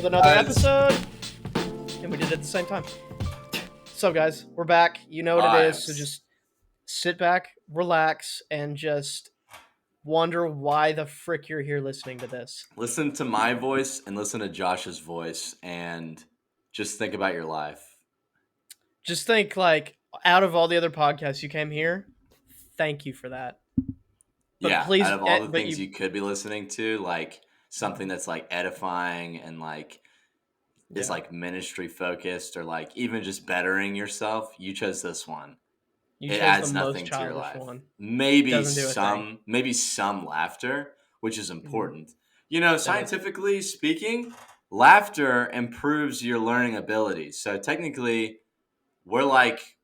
with another episode, and we did it at the same time. So, guys, we're back. You know what it is, so just sit back, relax, and just wonder why the frick you're here listening to this. Listen to my voice and listen to Josh's voice, and just think about your life. Just think, like, out of all the other podcasts you came here, thank you for that. But please, out of all the things you could be listening to, like something that's like edifying and like is like ministry focused or like even just bettering yourself, you chose this one. It adds nothing to your life. Maybe some laughter, which is important. You know, scientifically speaking, laughter improves your learning abilities. So technically, we're like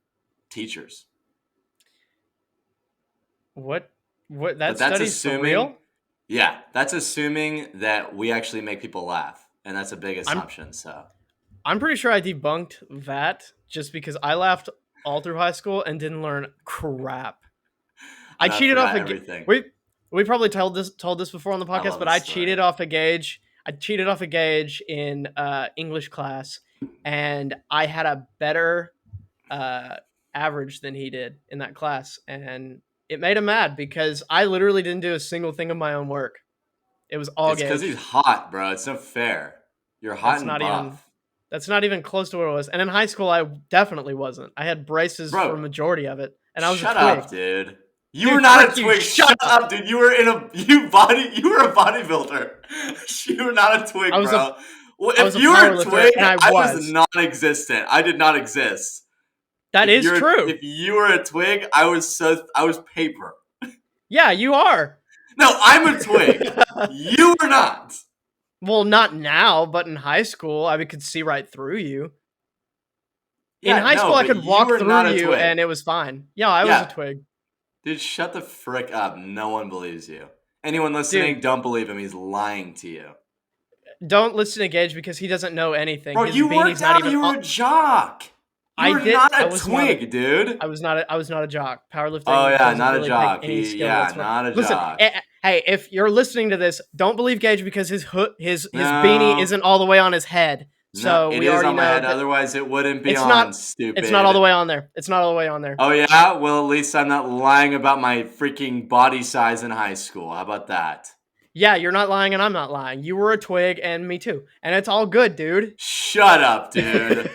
teachers. What that study's for real? Yeah, that's assuming that we actually make people laugh, and that's a big assumption. I'm pretty sure I debunked that just because I laughed all through high school and didn't learn crap. I cheated off everything. We probably told this before on the podcast, but I cheated off a Gage. I cheated off a Gage in English class, and I had a better average than he did in that class, and it made him mad because I literally didn't do a single thing of my own work. It was all Gage. It's because he's hot, bro. It's not fair. You're hot and buff. That's not even close to what it was. And in high school, I definitely wasn't. I had braces for a majority of it, and I was Shut up, dude. You were not a twig. Shut up, dude. You were you were a bodybuilder. You were not a twig, bro. Well, if you were a twig, I was non-existent. I did not exist. That is true. If you were a twig, I was paper. Yeah, you are. No, I'm a twig. You were not. Well, not now, but in high school, I could see right through you. Yeah, in high school, I could walk through you, and it was fine. Yeah, I was a twig. Dude, shut the frick up. No one believes you. Anyone listening, don't believe him. He's lying to you. Don't listen to Gage because he doesn't know anything. Bro, you worked out. You were a jock. You were not a twig, dude. I was not a jock. Powerlifting. Oh yeah, not a jock. Not a jock. Listen, hey, if you're listening to this, don't believe Gage because his beanie isn't all the way on his head. So it is on my head. Otherwise, it wouldn't be on. Stupid. It's not all the way on there. It's not all the way on there. Oh yeah. Well, at least I'm not lying about my freaking body size in high school. How about that? Yeah, you're not lying, and I'm not lying. You were a twig, and me too, and it's all good, dude. Shut up, dude.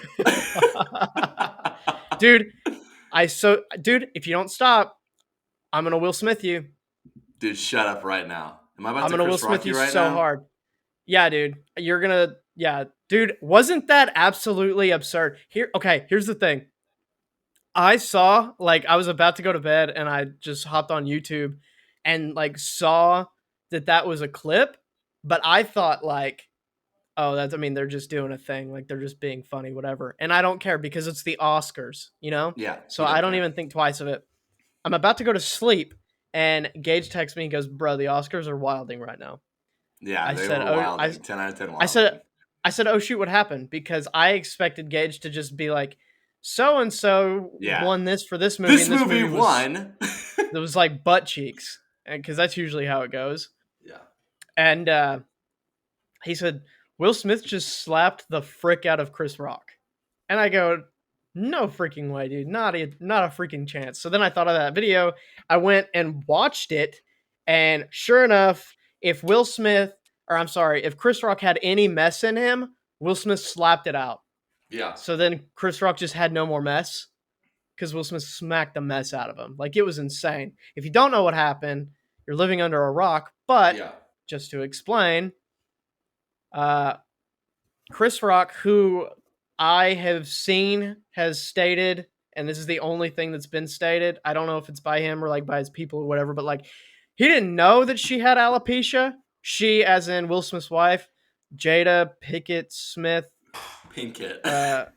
Dude, if you don't stop, I'm gonna Will Smith you. Dude, shut up right now. Am I about I'm to gonna Will Smith you right so now? Hard. Yeah, dude. You're gonna. Yeah, dude. Wasn't that absolutely absurd? Here's the thing. I saw, I was about to go to bed, and I just hopped on YouTube, and saw that was a clip, but I thought they're just doing a thing, they're just being funny, whatever. And I don't care because it's the Oscars, you know? Yeah. So I don't even think twice of it. I'm about to go to sleep, and Gage texts me and goes, "Bro, the Oscars are wilding right now." Yeah, they were wilding. 10 out of 10 wilding. I said, "Oh shoot, what happened?" Because I expected Gage to just be like, "So and so won this for this movie." This movie won. It was like butt cheeks, because that's usually how it goes. Yeah. And he said, Will Smith just slapped the frick out of Chris Rock. And I go, no freaking way, dude. Not a freaking chance. So then I thought of that video. I went and watched it. And sure enough, if Chris Rock had any mess in him, Will Smith slapped it out. Yeah. So then Chris Rock just had no more mess because Will Smith smacked the mess out of him. It was insane. If you don't know what happened, you're living under a rock. But just to explain, Chris Rock, who I have seen, has stated, and this is the only thing that's been stated, I don't know if it's by him or by his people or whatever, but he didn't know that she had alopecia. She, as in Will Smith's wife, Jada Pinkett Smith. Pinkett, I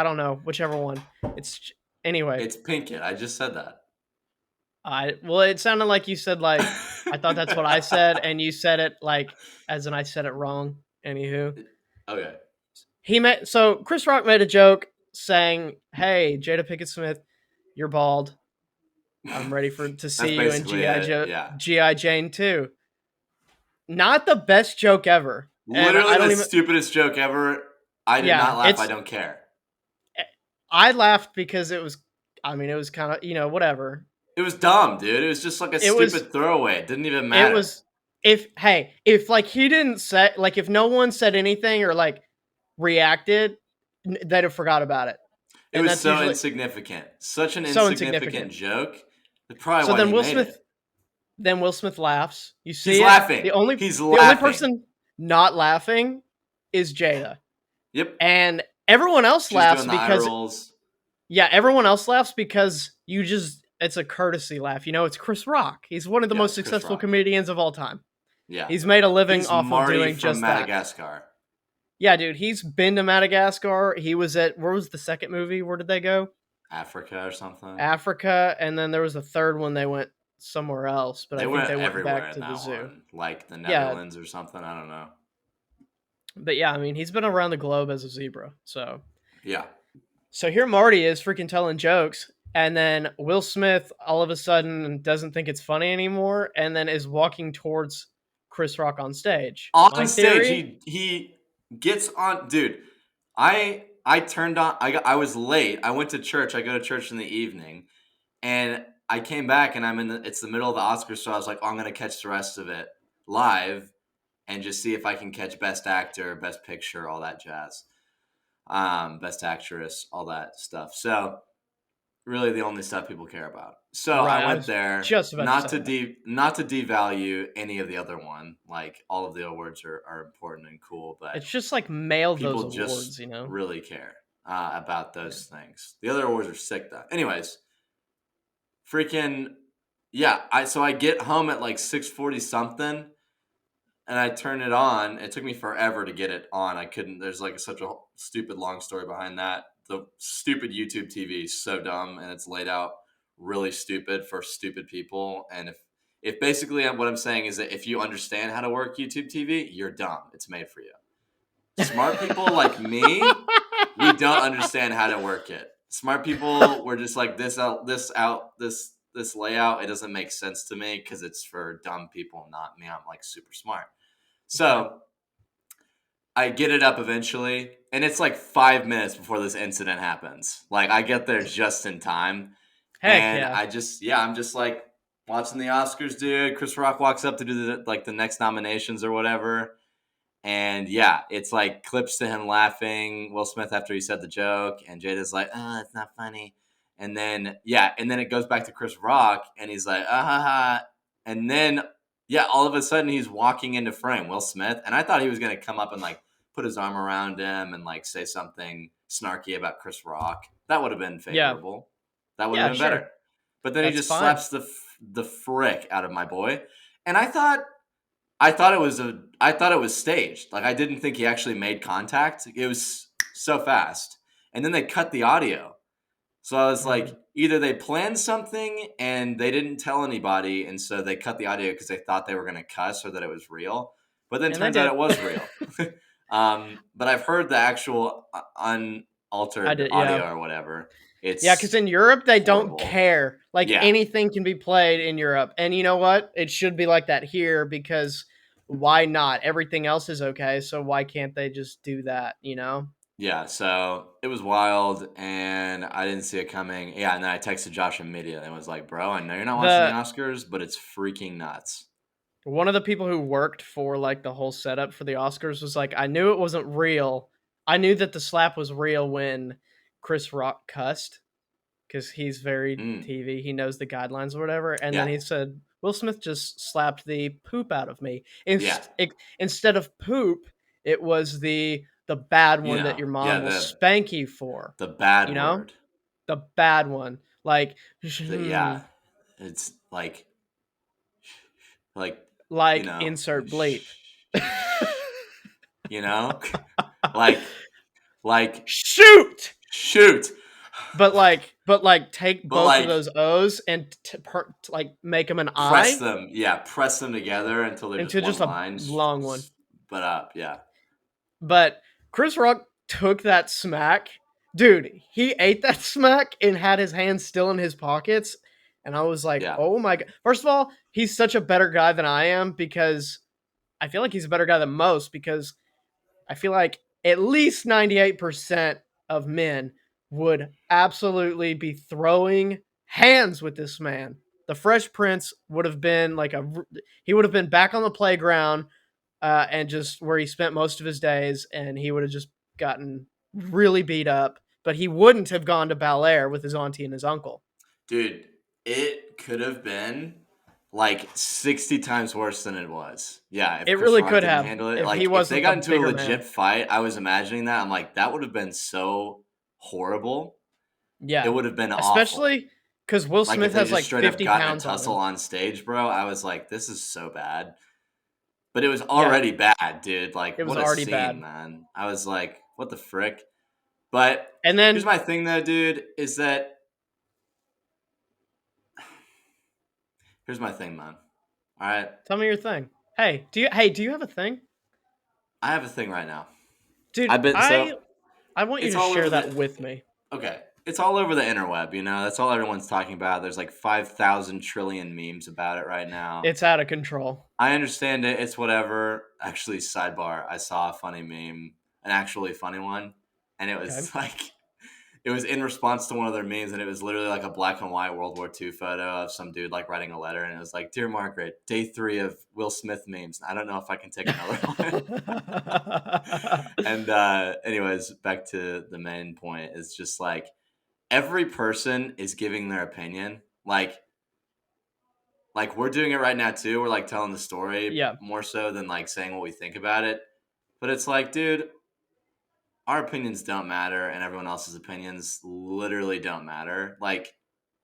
don't know, whichever one. It's Pinkett. I just said that. Well, it sounded like you said I thought that's what I said, and you said it as in I said it wrong. Anywho, okay. So Chris Rock made a joke saying, "Hey, Jada Pinkett Smith, you're bald. I'm ready to see you in G.I. Jane 2." Not the best joke ever, and Literally I don't the even. stupidest joke ever. I did Yeah, not laugh. I don't care. I laughed because it was. I mean, it was kind of whatever. It was dumb, dude. It was just like a It was. stupid throwaway. It didn't even It matter. was. If like he didn't say like if no one said anything or like reacted, they'd have forgot about it, It and was that's so usually insignificant. Such an so insignificant insignificant. joke. That's probably So why then he made it. Will Smith laughs. You He's see it. laughing. He's The only laughing. person not laughing is Jada, Yep. and everyone else She's laughs doing the eye because rolls. everyone else laughs because it's a courtesy laugh. It's Chris Rock. He's one of the Yeah, most it's Chris successful Rock. comedians of all time. Yeah. He's made a living He's off of Marty doing from just that. Madagascar. Yeah, dude, he's been to Madagascar. He was at where was the second movie? Where did they go? Africa or something. Africa, and then there was a third one they went somewhere else, but They I think went they went everywhere back in to the that zoo. one. Like the Yeah, Netherlands or something. I don't know. but yeah, I mean, he's been around the globe as a zebra. Yeah. So here Marty is freaking telling jokes, and then Will Smith all of a sudden doesn't think it's funny anymore, and then is walking towards Chris Rock on stage. My On stage, theory, he gets on, dude. I turned on. I was late. I went to church. I go to church in the evening, and I came back, and it's the middle of the Oscars, so I was like, oh, I'm gonna catch the rest of it live, and just see if I can catch Best Actor, Best Picture, all that jazz, Best Actress, all that stuff. So really the only stuff people care about. So right? I I went was there just about to not say to that. not to devalue any of the other one. Like all of the awards are important and cool, but It's just like mail those people just awards, you know? really care about Yeah. those things. The other awards are sick though. Anyways, freaking yeah. I get home at like 6:40 something, and I turn it on. It took me forever to get it on. I couldn't. There's like such a stupid long story behind that. The stupid YouTube TV is so dumb, and it's laid out really stupid for stupid people. And if basically what I'm saying is that if you understand how to work YouTube TV, you're dumb. It's made for you. Smart people like me, we don't understand how to work it. Smart people, we're just like this layout. It doesn't make sense to me because it's for dumb people, not me. I'm like super smart. Okay. So I get it up eventually, and it's like 5 minutes before this incident happens. Like I get there just in time, Heck and yeah. I'm just like watching the Oscars, dude. Chris Rock walks up to do the next nominations or whatever, and yeah, it's like clips to him laughing. Will Smith after he said the joke, and Jada's like, "Oh, it's not funny," and then it goes back to Chris Rock, and he's like, "Ah ha ha," and then all of a sudden he's walking into frame, Will Smith, and I thought he was gonna come up and like put his arm around him and like say something snarky about Chris Rock. That would have been Yeah. favorable. That would have Yeah, been sure. better. But then he That's just fine. slaps the frick out of my boy, and I thought it was staged. Like I didn't think he actually made contact. It was so fast. And then they cut the audio. So I was Mm. like, either they planned something and they didn't tell anybody, and so they cut the audio because they thought they were going to cuss or that it was real. But then And they turns out did. it was real. But I've heard the actual I unaltered did, yeah. audio or whatever. Yeah, because It's in Europe they don't horrible. care. Like Yeah, anything can be played in Europe. And you know what? It should be like that here because why not? Everything else is okay, so why can't they just do that, you know? yeah, so it was wild, and I didn't see it coming. Yeah, and then I texted Josh immediately and was like, "Bro, I know you're not watching the The Oscars, but it's freaking nuts." One of the people who worked for like the whole setup for the Oscars was like, I knew it wasn't real. I knew that the slap was real when Chris Rock cussed because he's very Mm, TV. He knows the guidelines or whatever. And then yeah, he said, Will Smith just slapped the poop out of me. yeah, Instead of poop, it was the bad one that your mom will the spank you for. bad You know, word. the bad one. Like, Yeah, it's like you like know, insert bleep. you know, like like Shoot. shoot, But like take but both of like those O's and like make them an press I them, press them together until they're just into one just a line, long one. split up, yeah, But Chris Rock took that smack. Dude, he ate that smack and had his hands still in his pockets. And I was like, yeah. oh my God. First of all, he's such a better guy than I am because I feel like he's a better guy than most because I feel like at least 98% of men would absolutely be throwing hands with this man. The Fresh Prince would have been like he would have been back on the playground and just where he spent most of his days, and he would have just gotten really beat up, but he wouldn't have gone to Bel Air with his auntie and his uncle. Dude, it could have been like 60 times worse than it was. Yeah, if It Chris really Rock could didn't have handle it, if he like if they wasn't the got into a bigger legit man. fight, I was imagining that. I'm like, that would have been so horrible. It Yeah, would have been awful. especially because Will Like if Smith they has just like straight up 50 got in a pounds on tussle him. on stage, bro, I was like, this is so bad. But it was Yeah, already bad, dude. it Like, was what a already scene, bad. man. I was like, what the frick? But And here's then my thing, though, dude, is that here's my thing, man. All right. tell me your thing. Hey, do you have a thing? I have a thing right now. Dude, I've been so I want you it's to all share over that the with me. okay. It's all over the interweb, you know. That's all everyone's talking about. There's like 5,000 trillion memes about it right now. It's out of control. I understand it. It's whatever. Actually, sidebar, I saw a funny meme, an actually funny one, and it Okay. was like it was in response to one of their memes, and it was literally like a black and white World War II photo of some dude like writing a letter, and it was like, "Dear Margaret, day 3 of Will Smith memes. I don't know if I can take another one." And anyways, back to the main point. It's just like every person is giving their opinion. Like we're doing it right now too. We're like telling the story Yeah. more so than like saying what we think about it. But it's like, dude, our opinions don't matter and everyone else's opinions literally don't matter. Like,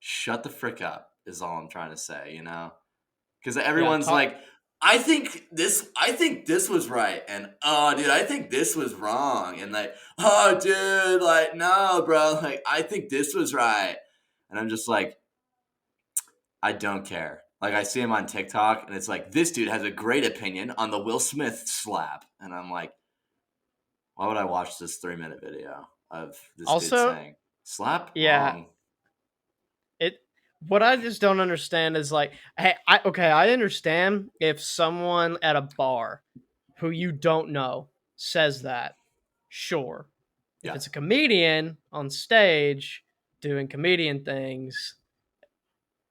shut the frick up is all I'm trying to say, you know? Because Yeah. everyone's like, I think this was right, and oh dude, I think this was wrong. And like, oh dude, like, no, bro, like I think this was right. And I'm just like, I don't care. Like I see him on TikTok and it's like, this dude has a great opinion on the Will Smith slap. And I'm like, why would I watch this 3-minute video of this dude Also, saying slap yeah, wrong? it what I just don't understand is like, hey, I understand if someone at a bar who you don't know says that. Sure. If Yeah. it's a comedian on stage doing comedian things,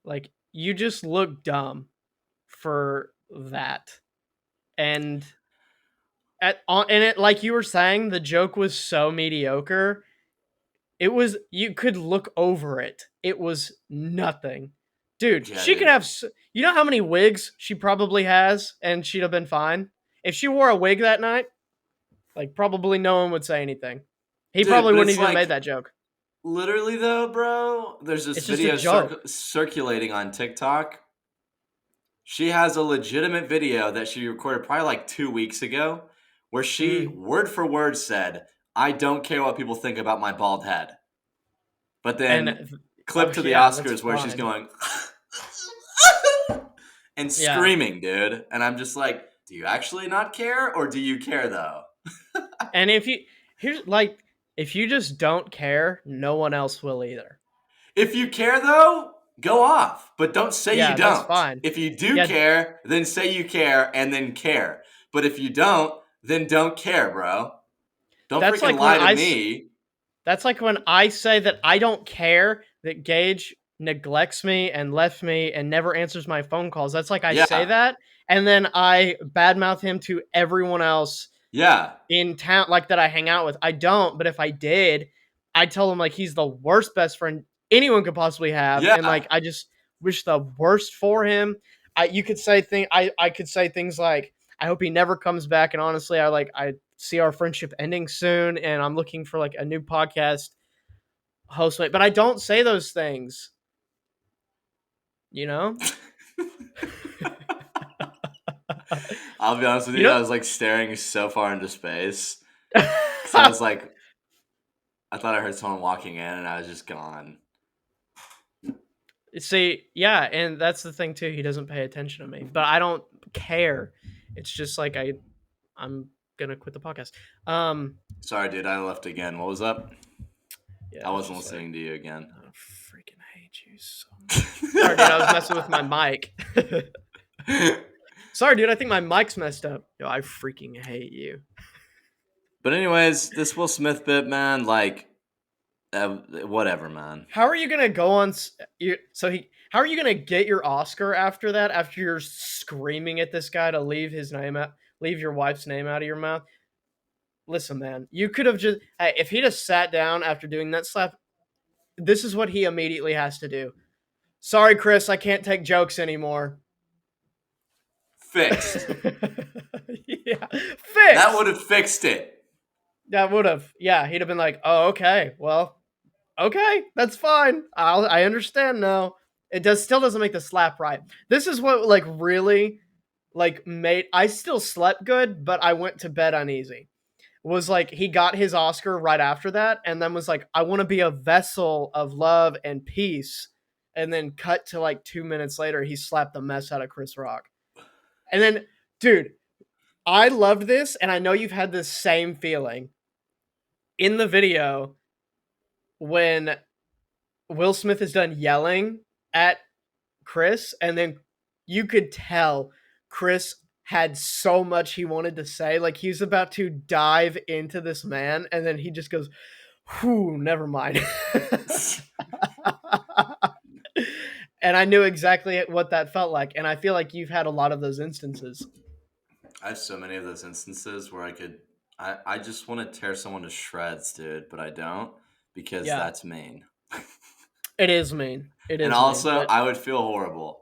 like you just look dumb for that. And and it, like you were saying, the joke was so mediocre. It was, you could look over it. It was nothing. Dude, Yeah, she could dude. have you know how many wigs she probably has and she'd have been fine. If she wore a wig that night, like probably no one would say anything. He Dude, probably but wouldn't it's even made like that joke. literally though, bro, there's this It's just a video joke. circulating on TikTok. She has a legitimate video that she recorded probably like 2 weeks ago where she Mm. word for word said, I don't care what people think about my bald head. But And then oh clip to the yeah, that's Oscars where she's fine. going and Yeah. screaming, dude. And I'm just like, do you actually not care or do you care though? And if you here's like if you just don't care, no one else will either. If you care though, go off, but don't say you Yeah, that's don't. fine. If you do Yeah, care, then say you care and then care. But if you don't, then don't care, bro. Don't that's freaking like when lie to me. that's like when I say that I don't care that Gage neglects me and left me and never answers my phone calls. That's like I say Yeah. that and then I badmouth him to everyone else Yeah. in town, like that I hang out with. I don't, but if I did, I'd tell him like he's the worst best friend anyone could possibly have, and Yeah. like I just wish the worst for him. You could say I could say things like I hope he never comes back, and honestly, I see our friendship ending soon, and I'm looking for like a new podcast host. But I don't say those things, you know. I'll be honest with You you, know. I was like staring so far into space. Because I was like, I thought I heard someone walking in and I was just gone. See, yeah, and that's the thing too. He doesn't pay attention to me, but I don't care. It's just like I'm gonna quit the podcast. Um, Sorry, dude, I left again. What was up? yeah, I it's wasn't just like listening to you again. I freaking hate you so much. Sorry, dude, I was messing with my mic. Sorry, dude. I think my mic's messed up. Yo, I freaking hate you. But anyways, this Will Smith bit, man, like, whatever, man. How are you gonna go on? How are you gonna get your Oscar after that? After you're screaming at this guy to leave your wife's name out of your mouth. Listen, man, you could have just. Hey, if he just sat down after doing that slap, this is what he immediately has to do. Sorry, Chris, I can't take jokes anymore. Fixed. Yeah, fixed. That would have fixed it. That would have. Yeah, he'd have been like, "Oh, okay, well, okay, that's fine. I understand now." It still doesn't make the slap right. This is what like really like made I still slept good, but I went to bed uneasy. Was like he got his Oscar right after that, and then was like, "I want to be a vessel of love and peace," and then cut to like 2 minutes later, he slapped the mess out of Chris Rock, and then, dude, I loved this, and I know you've had this same feeling in the video when Will Smith is done yelling at Chris, and then you could tell Chris had so much he wanted to say. Like he was about to dive into this man, and then he just goes, whew, never mind. And I knew exactly what that felt like. And I feel like you've had a lot of those instances. I have so many of those instances where I just want to tear someone to shreds, dude, but I don't because that's mean. It is mean. It is. And also, I would feel horrible.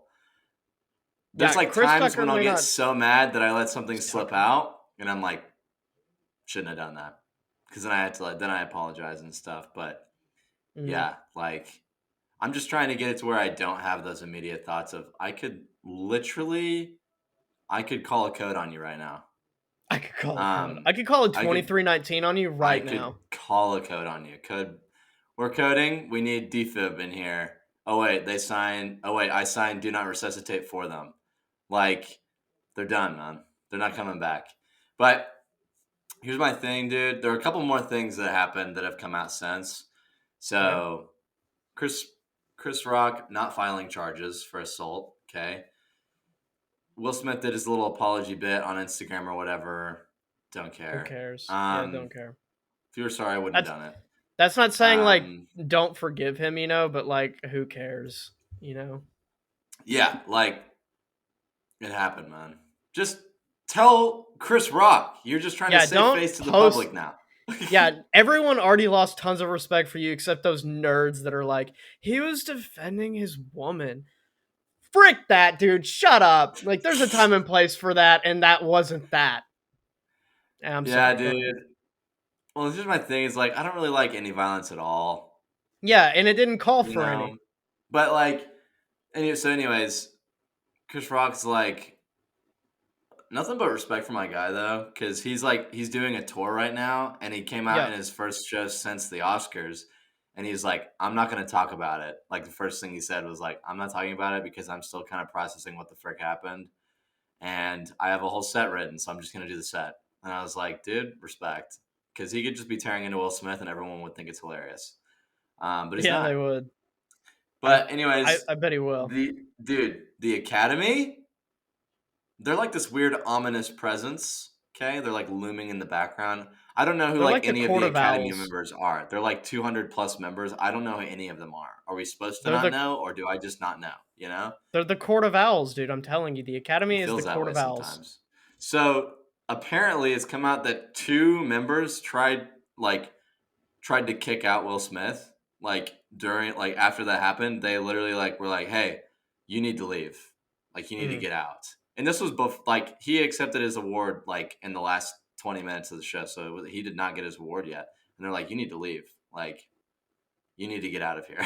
There's like Chris times Tucker when I'll get so mad that I let something slip out, and I'm like, shouldn't have done that, because then I had to then I apologize and stuff. But yeah, like I'm just trying to get it to where I don't have those immediate thoughts of I could call a code on you right now. I could call a code. I could call a 2319 on you right now. I could call a code on you. We're coding. We need defib in here. Oh wait, I signed do not resuscitate for them. Like, they're done, man. They're not coming back. But here's my thing, dude. There are a couple more things that happened that have come out since. So, Chris Rock not filing charges for assault. Okay. Will Smith did his little apology bit on Instagram or whatever. Don't care. Who cares? Don't care. If you were sorry, I wouldn't have done it. That's not saying like don't forgive him, but like who cares, Yeah, like it happened, man. Just tell Chris Rock you're just trying to save face to the public now. Yeah, everyone already lost tons of respect for you except those nerds that are like, he was defending his woman. Frick that, dude. Shut up. Like, there's a time and place for that, and that wasn't that. I'm sorry, dude. Well, this is my thing. Is like I don't really like any violence at all. Yeah, and it didn't call for any. But like, anyways, Chris Rock's like nothing but respect for my guy though, because he's doing a tour right now, and he came out in his first show since the Oscars, and he's like, I'm not going to talk about it. Like the first thing he said was like, I'm not talking about it because I'm still kind of processing what the frick happened, and I have a whole set written, so I'm just going to do the set. And I was like, dude, respect. Because he could just be tearing into Will Smith and everyone would think it's hilarious. But he's not. They would. But anyways. I bet he will. The Academy, they're like this weird ominous presence, okay? They're like looming in the background. I don't know who like any of the Academy members are. They're like 200 plus members. I don't know who any of them are. Are we supposed to not know, or do I just not know, They're the Court of Owls, dude. I'm telling you. The Academy is the Court of Owls. Sometimes. So apparently it's come out that 2 members tried to kick out Will Smith. Like after that happened, they literally were like, hey, you need to leave. Like you need to get out. And this was he accepted his award in the last 20 minutes of the show. So he did not get his award yet. And they're like, you need to leave. Like you need to get out of here.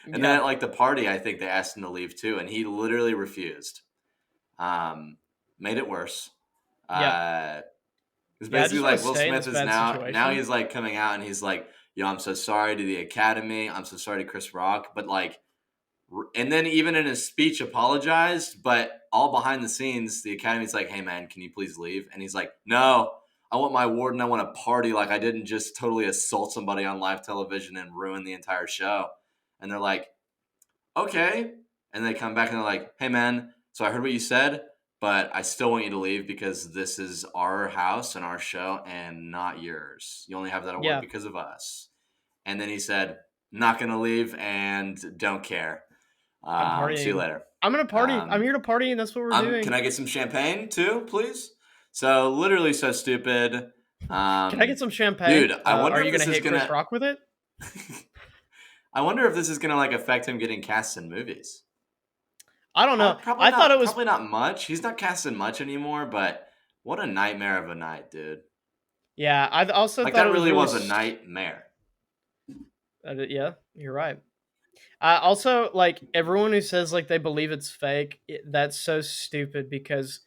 And then at the party, I think they asked him to leave too. And he literally refused. Made it worse. It's basically Will Smith is now he's coming out and he's like, yo, I'm so sorry to the Academy. I'm so sorry to Chris Rock. But and then even in his speech apologized, but all behind the scenes, the Academy's like, hey man, can you please leave? And he's like, no, I want my award and I want to party. Like I didn't just totally assault somebody on live television and ruin the entire show. And they're like, okay. And they come back and they're like, hey man, so I heard what you said. but I still want you to leave because this is our house and our show and not yours. You only have that award Yeah, because of us. And then he said, not going to leave and don't care. I'm See you partying. later. I'm gonna party. I'm here to party, and that's what we're Can doing. I get some champagne too, please? So literally so stupid. Can I get some champagne? Dude, I wonder Are if you this gonna is hit Chris gonna. Rock with it? I wonder if this is gonna like affect him getting cast in movies. I don't know. Probably I thought it not. was. Probably not much. He's not casting much anymore. But what a nightmare of a night, dude. Yeah, I also Like thought that it was really really. was a nightmare. Yeah, you're right. Also, like everyone who says like they believe it's fake, that's so stupid because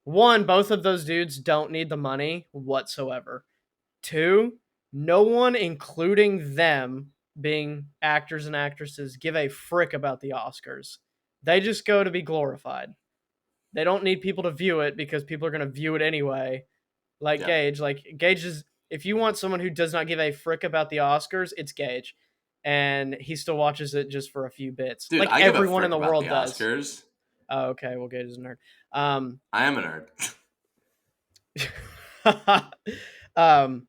one, both of those dudes don't need the money whatsoever. Two, no one, including them being actors and actresses, give a frick about the Oscars. They just go to be glorified. They don't need people to view it because people are going to view it anyway. Yeah, Like Gage is. If you want someone who does not give a frick about the Oscars, it's Gage, and he still watches it just for a few bits, dude, like I give a everyone in frick the about the world does. Oscars. Oh, okay, well, Gage is a nerd. I am a nerd. Um,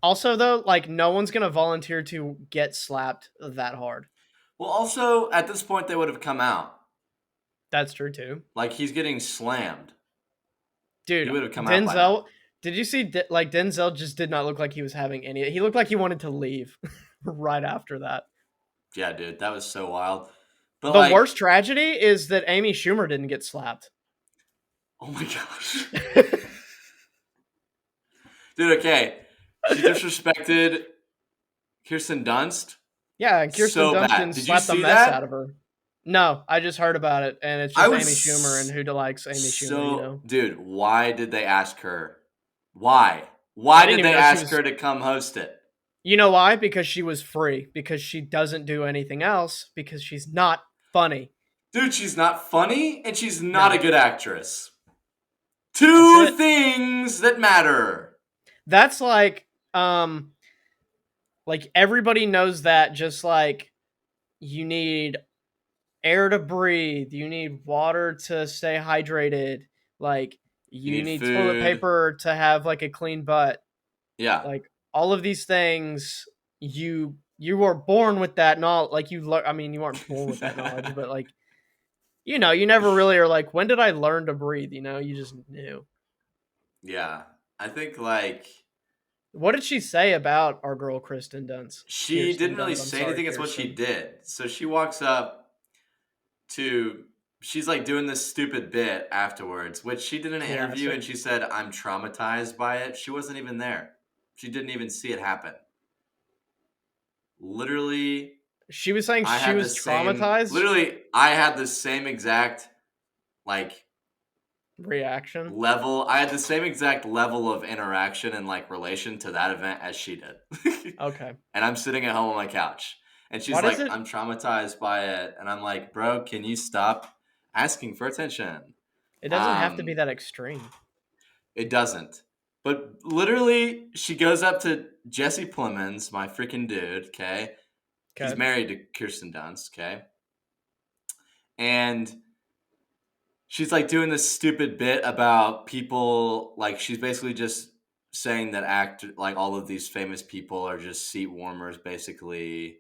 also, though, like no one's gonna volunteer to get slapped that hard. Well, also at this point they would have come out. That's true too, Like he's getting slammed. He dude. would have come out by now. Denzel, did you see? Like Denzel just did not look like he was having any. He looked like he wanted to leave right after that. Yeah, dude, that was so wild. But The like, worst tragedy is that Amy Schumer didn't get slapped. oh my gosh. Dude, okay. She disrespected Kirsten Dunst Yeah, and Kirsten so Dunst bad. didn't Did you slap the see mess out that? of her. No, I just heard about it, and it's I just Amy Schumer, and was who likes Amy Schumer, you know? dude, why did they ask her? Why? I Why didn't did even they know she ask was. her to come host it? You know why? Because she was free. Because she doesn't do anything else. Because she's not funny. Dude, she's not funny and she's not a No, good actress. that's Two it. things that matter. That's like everybody knows that. Just like you need air to breathe, you need water to stay hydrated, like You you need need toilet food. paper to have like a clean butt. Yeah. Like all of these things, you were born with that knowledge. Like I mean, you weren't born with that knowledge, but like you never really are like, when did I learn to breathe? You just knew. Yeah. I think like What did she say about our girl Kristen Dunst? she Kirsten didn't really Dunst. I'm say sorry, anything. It's what she Kirsten. did. So she walks up to she's like doing this stupid bit afterwards, which she did in an interview Classic. and she said, I'm traumatized by it. She wasn't even there. She didn't even see it happen. Literally, She was saying she was traumatized. I had the same exact like Reaction. level. I had the same exact level of interaction and like relation to that event as she did. Okay. And I'm sitting at home on my couch. And she's Why does like, it? I'm traumatized by it. And I'm like, bro, can you stop asking for attention? It doesn't have to be Um, that extreme. it doesn't. But literally, she goes up to Jesse Plemons, my freaking dude, okay? He's Okay. married to Kirsten Dunst, okay? And she's like doing this stupid bit about people, like she's basically just saying that like all of these famous people are just seat warmers, basically,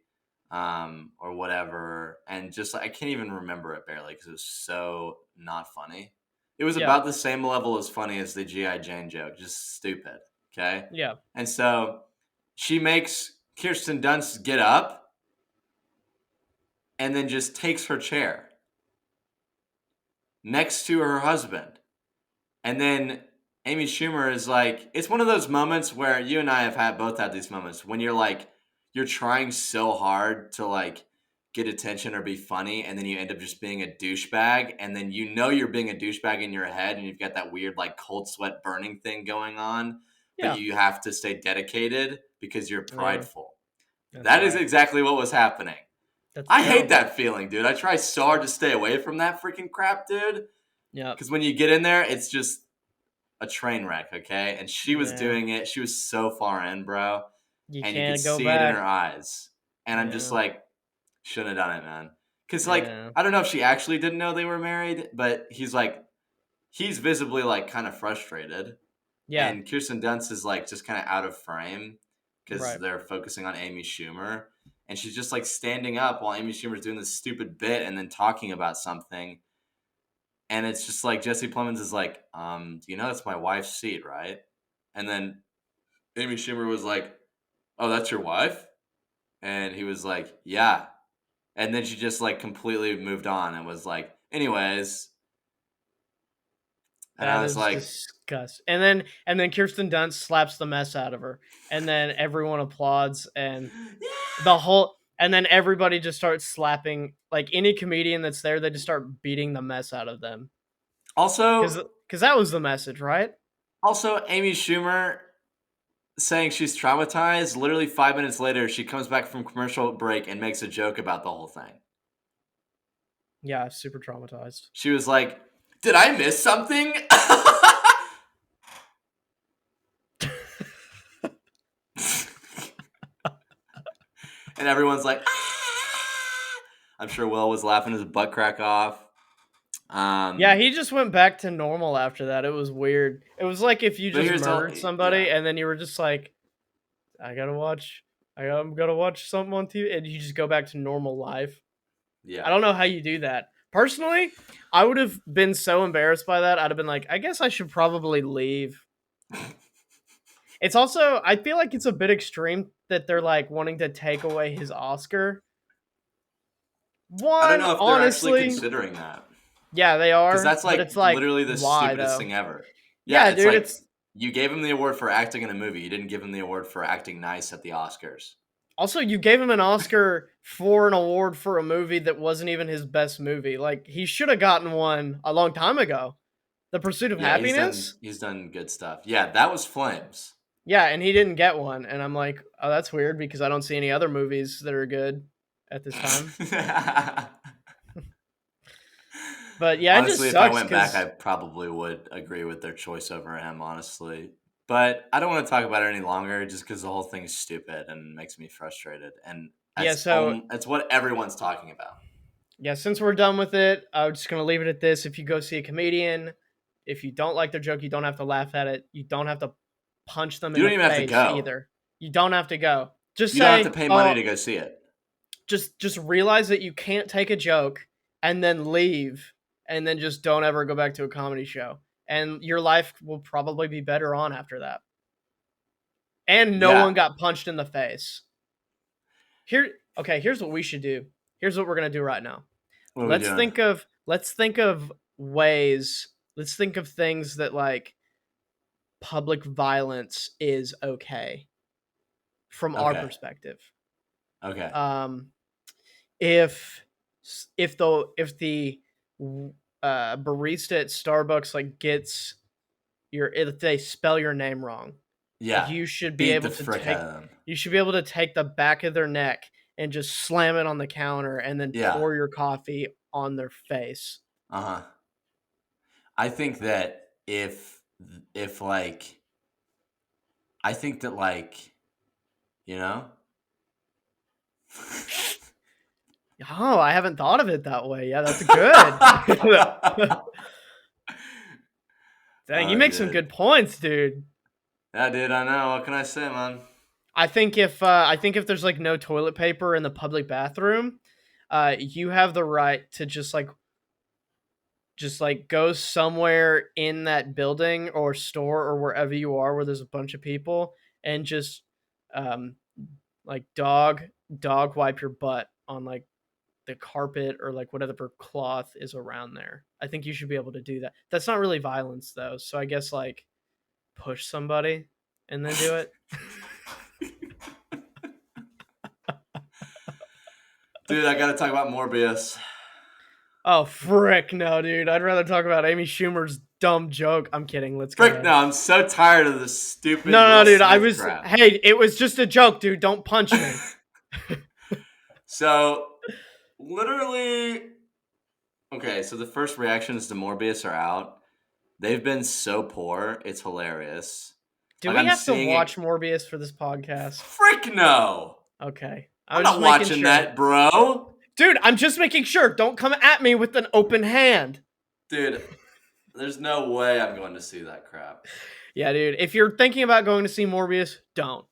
or whatever. And just like, I can't even remember it barely because it was so not funny. It was Yeah. about the same level as funny as the GI Jane joke, just stupid. Okay, Yeah. and so she makes Kirsten Dunst get up and then just takes her chair next to her husband. And then Amy Schumer is like, it's one of those moments where you and I have both had these moments when you're like, you're trying so hard to like get attention or be funny, and then you end up just being a douchebag, and then you're being a douchebag in your head, and you've got that weird like cold sweat burning thing going on, but Yeah. you have to stay dedicated because you're Yeah. prideful. That's That is right. exactly what was happening. That's I hate terrible. that feeling, dude. I try so hard to stay away from that freaking crap, dude. Yep. Because when you get in there, it's just a train wreck, okay? And she was Yeah. doing it. She was so far in, bro. You And you could can't go see it in her back. eyes. And I'm just Yeah. like, shouldn't have done it, man. Because, like, Yeah. I don't know if she actually didn't know they were married, but he's like, he's visibly like kind of frustrated. Yeah. And Kirsten Dunst is like just kind of out of frame because Right. they're focusing on Amy Schumer. And she's just like standing up while Amy Schumer's doing this stupid bit and then talking about something. And it's just like Jesse Plemons is like, you know, that's my wife's seat, right? And then Amy Schumer was like, oh, that's your wife? And he was like, yeah. And then she just like completely moved on and was like, anyways. And I That was is like, disgusting. And then Kirsten Dunst slaps the mess out of her, and then everyone applauds, and and then everybody just starts slapping. Like any comedian that's there, they just start beating the mess out of them. Also, Because that was the message, right? Also, Amy Schumer saying she's traumatized. Literally 5 minutes later, she comes back from commercial break and makes a joke about the whole thing. Yeah, super traumatized. She was like, "Did I miss something?" And everyone's like, "Ah!" I'm sure Will was laughing his butt crack off. Yeah, he just went back to normal after that. It was weird. It was like if you just murdered somebody and then you were just like, I'm gonna watch something on TV, and you just go back to normal life. Yeah. I don't know how you do that. Personally, I would have been so embarrassed by that. I'd have been like, I guess I should probably leave. It's also, I feel like it's a bit extreme that they're like wanting to take away his Oscar. I don't One, know if they're actually honestly, considering that. yeah, they Because are, that's but like it's like, literally the why stupidest though? thing ever. Yeah, Yeah, it's dude, like it's you gave him the award for acting in a movie. You didn't give him the award for acting nice at the Oscars. also, you gave him an Oscar for an award for a movie that wasn't even his best movie. Like, he should have gotten one a long time ago. The Pursuit of Yeah, Happiness? he's done good stuff. Yeah, that was Flames. Yeah, and he didn't get one. And I'm like, oh, that's weird because I don't see any other movies that are good at this time. But yeah, it just Honestly, if I sucks went back, I because probably would agree with their choice over him, honestly. But I don't want to talk about it any longer just because the whole thing is stupid and makes me frustrated. And yeah, so that's what everyone's talking about. yeah, since we're done with it, I'm just gonna leave it at this. If you go see a comedian, if you don't like their joke, you don't have to laugh at it. You don't have to punch them You in don't the even have to face go. either. You don't have to go. Just You don't have say, to pay money "Oh, to go see it. just realize that you can't take a joke and then leave and then just don't ever go back to a comedy show. And your life will probably be better on after that." And no Yeah. one got punched in the face. Here's what we should do. Here's what we're going to do right now. What are we doing? Let's think of ways, let's think of things that like public violence is okay from our Okay. perspective. Okay. Um if if the barista at Starbucks like gets if they spell your name wrong, Yeah. you should be Beat the able to frick out take of them. the back of their neck and just slam it on the counter and then Yeah. pour your coffee on their face. Uh-huh. I think that if like I think that like, you know? Oh, I haven't thought of it that way. Yeah, that's good. Dang, you make some Dude. good points, dude. Yeah, dude, I know. What can I say, man? I think if there's like no toilet paper in the public bathroom, you have the right to just like go somewhere in that building or store or wherever you are where there's a bunch of people and just um like dog wipe your butt on like the carpet or like whatever cloth is around there. I think you should be able to do that. That's not really violence though, so I guess like push somebody and then do it. Dude, I gotta talk about Morbius. Oh frick no, dude! I'd rather talk about Amy Schumer's dumb joke. I'm kidding. Let's go Frick ahead. no, I'm so tired of this stupid No, Will dude. I Smith was. crap. Hey, it was just a joke, dude. Don't punch me. So, literally, okay, so the first reactions to Morbius are out. They've been so poor, it's hilarious. Do Like, we I'm have to seeing it. watch Morbius for this podcast? Frick no! Okay, I I'm was just not making watching sure. that, bro. Dude, I'm just making sure. Don't come at me with an open hand. Dude, There's no way I'm going to see that crap. Yeah, dude. If you're thinking about going to see Morbius, don't.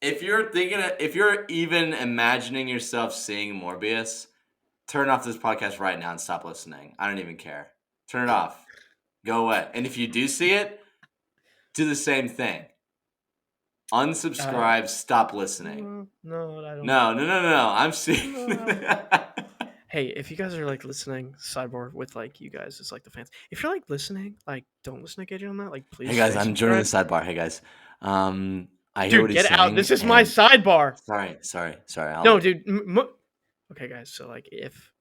If you're even imagining yourself seeing Morbius, turn off this podcast right now and stop listening. I don't even care. Turn it off. Go away. And if you do see it, do the same thing. Unsubscribe. Stop listening. No, I don't. No. I'm seeing. Hey, if you guys are like listening, sidebar with like you guys, it's like the fans. If you're like listening, like don't listen to Gage on that. Like, please. Hey guys, I'm joining the sidebar. Hey guys, I hear dude, what he's get saying. out. This is my sidebar. Sorry. No, dude. Okay, guys. So like, if.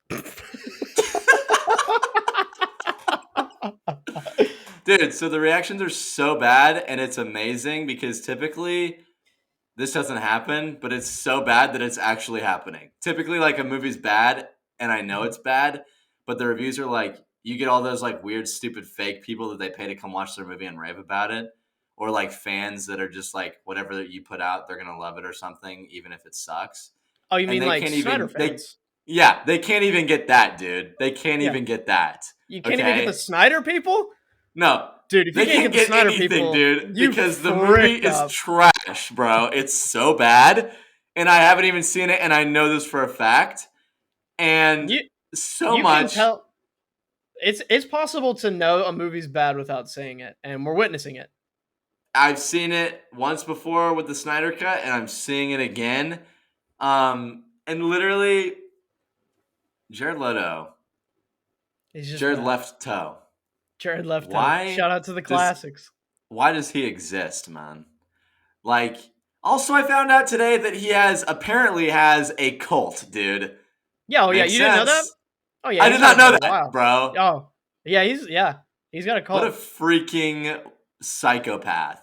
Dude, so the reactions are so bad, and it's amazing because typically this doesn't happen, but it's so bad that it's actually happening. Typically, like a movie's bad, and I know it's bad, but the reviews are like, you get all those like weird, stupid, fake people that they pay to come watch their movie and rave about it, or like fans that are just like, whatever that you put out, they're gonna love it or something, even if it sucks. Oh, you And mean they like can't Snyder even fans? they can't even get that, dude. They can't even get that. You can't even get the Snyder people? No. Dude, if you They can't can't get the get Snyder anything, people, dude, you because the movie is trash, bro. It's so bad. And I haven't even seen it, and I know this for a fact. And you can tell it's possible to know a movie's bad without seeing it, and we're witnessing it. I've seen it once before with the Snyder Cut, and I'm seeing it again. And literally, Jared Leto. Jared Left Toe. Jared Left Toe. Shout out to the classics. Why does he exist, man? Like, also I found out today that he apparently has a cult, dude. Yeah, you didn't know that? Oh yeah, I did not know that, bro. Oh, yeah, he's got a cult. What a freaking psychopath.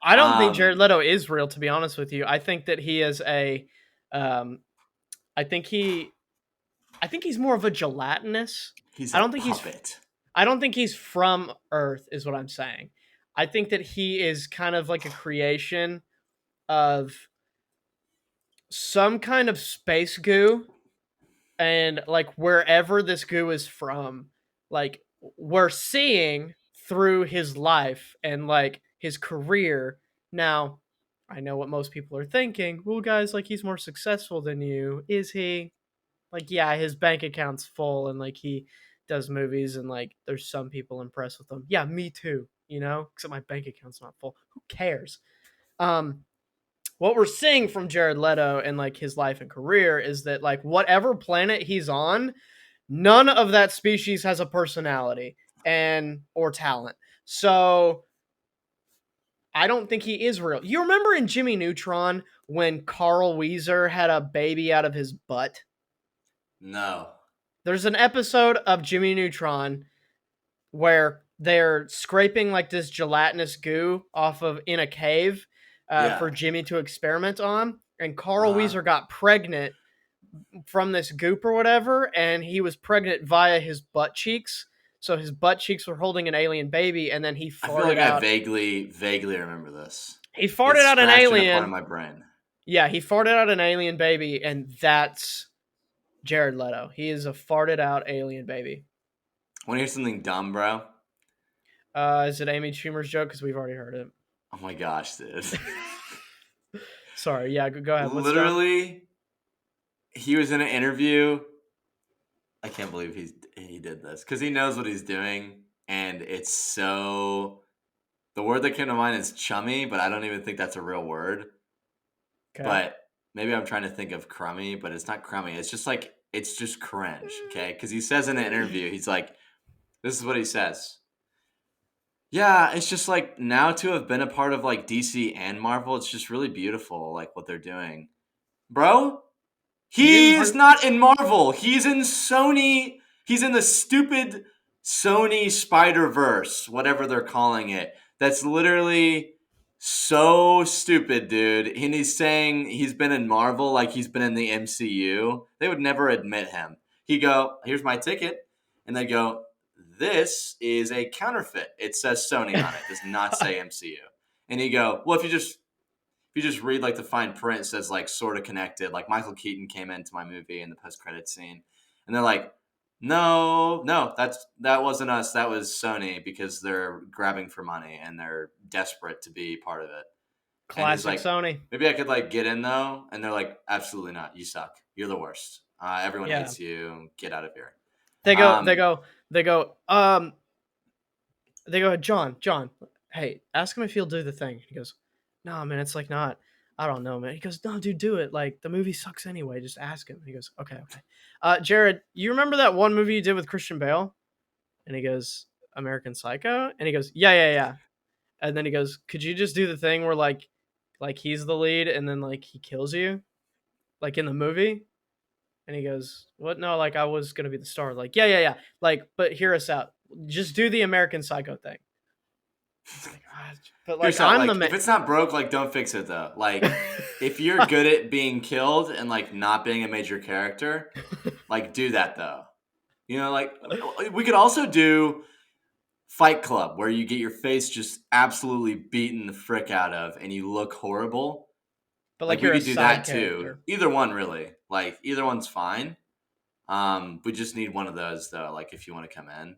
I don't think Jared Leto is real, to be honest with you. I think that he is I think he's more of a gelatinous. He's a puppet. I don't think he's from Earth, is what I'm saying. I think that he is kind of like a creation of some kind of space goo, and like wherever this goo is from, like we're seeing through his life and like his career. Now, I know what most people are thinking. Well, guys, like he's more successful than you. Is he? Like, yeah, his bank account's full and like he does movies and like there's some people impressed with him. Yeah, me too, except my bank account's not full. Who cares? What we're seeing from Jared Leto and like his life and career is that like whatever planet he's on, none of that species has a personality or talent. So I don't think he is real. You remember in Jimmy Neutron when Carl Weezer had a baby out of his butt? No. There's an episode of Jimmy Neutron where they're scraping like this gelatinous goo off of in a cave for Jimmy to experiment on, and Carl Weezer got pregnant from this goop or whatever, and he was pregnant via his butt cheeks. So his butt cheeks were holding an alien baby, and then he farted out. I feel like I vaguely remember this. He farted out an alien. In a part of my brain. Yeah, he farted out an alien baby, and that's Jared Leto. He is a farted out alien baby. Want to hear something dumb, bro? Is it Amy Schumer's joke? Because we've already heard it. Oh my gosh, dude. Sorry, yeah, go ahead. Literally, he was in an interview. I can't believe he did this because he knows what he's doing, and it's so. The word that came to mind is chummy, but I don't even think that's a real word. Okay. But maybe I'm trying to think of crummy, but it's not crummy. It's just like it's just cringe, okay? Because he says in an interview, he's like, "This is what he says." Yeah, it's just like now to have been a part of like DC and Marvel, it's just really beautiful, like what they're doing, bro. He is not in Marvel. He's in Sony. He's in the stupid Sony Spider-Verse, whatever they're calling it. That's literally so stupid, dude. And he's saying he's been in Marvel like he's been in the MCU. They would never admit him. He'd go, "Here's my ticket." And they go, "This is a counterfeit. It says Sony on it. It does not say MCU." And he'd go, "Well, if you just read like the fine print, it says like sort of connected. Like Michael Keaton came into my movie in the post-credit scene." And they're like, No, that wasn't us. That was Sony because they're grabbing for money and they're desperate to be part of it. And he's Classic like, Sony. maybe I could like get in though, and they're like, absolutely not. You suck. You're the worst. Everyone Yeah. hates you. Get out of here. They go, they Um, go, they go, um, they go, John, hey, ask him if he'll do the thing. He goes, no, man, it's like not, I don't know, man. He goes, no, dude, do it. Like, the movie sucks anyway. Just ask him. He goes, okay. Jared, you remember that one movie you did with Christian Bale? And he goes, American Psycho? And he goes, yeah. And then he goes, could you just do the thing where, like he's the lead and then, like, he kills you? Like, in the movie? And he goes, what? No, like, I was going to be the star. Like, yeah. Like, but hear us out. Just do the American Psycho thing. It's like, but like I'm the man. if it's not broke, like don't fix it though. Like if you're good at being killed and like not being a major character, like do that though. You know, like we could also do Fight Club where you get your face just absolutely beaten the frick out of and you look horrible. But like Like we you're a could do side that too. character. Either one really. Like either one's fine. We just need one of those though, like if you want to come in.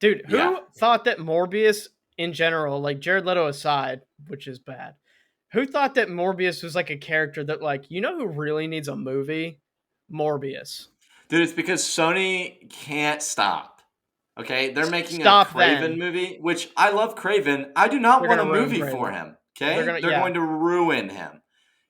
Dude, Yeah. who thought that Morbius in general, like Jared Leto aside, which is bad, who thought that Morbius was like a character that, like, you know who really needs a movie? Morbius. Dude, it's because Sony can't stop. Okay, they're making a Stop Craven then. movie, which I love Craven. I do not They're want a gonna ruin movie for Craven. him. They're Okay, gonna, they're yeah. going to ruin him.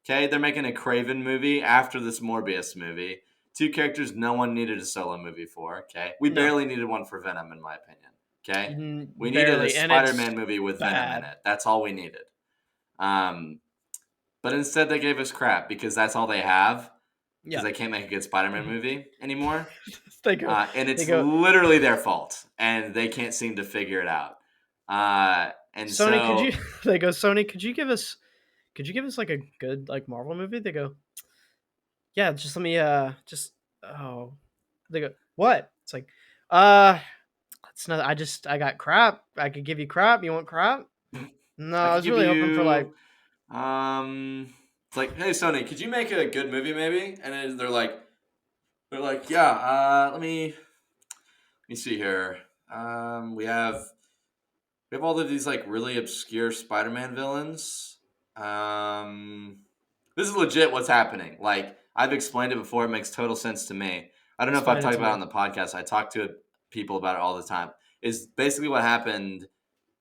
Okay, they're making a Craven movie after this Morbius movie. Two characters no one needed a solo movie for. Okay, we No. barely needed one for Venom, in my opinion. Okay, we needed a Barely. And it's Spider-Man movie with Venom in bad. it. That's all we needed. Um, but instead, they gave us crap because that's all they have. Because Yeah. they can't make a good Spider-Man movie anymore. they go, And they it's go, literally their fault, and they can't seem to figure it out. And Sony, could you, so, they go, Sony, could you give us like a good, like, Marvel movie? They go, yeah, just let me, oh, they go, what? It's like, uh, it's not, I got crap. I could give you crap. You want crap? No, I I could was give really hoping for, like, you, it's like, hey Sony, could you make a good movie maybe? And then they're like, yeah. Let me see here. We have all of these like really obscure Spider-Man villains. This is legit what's happening. Like I've explained it before, it makes total sense to me. I don't know if I've explain it talked to about it me. on the podcast. I talk to people about it all the time. Is basically what happened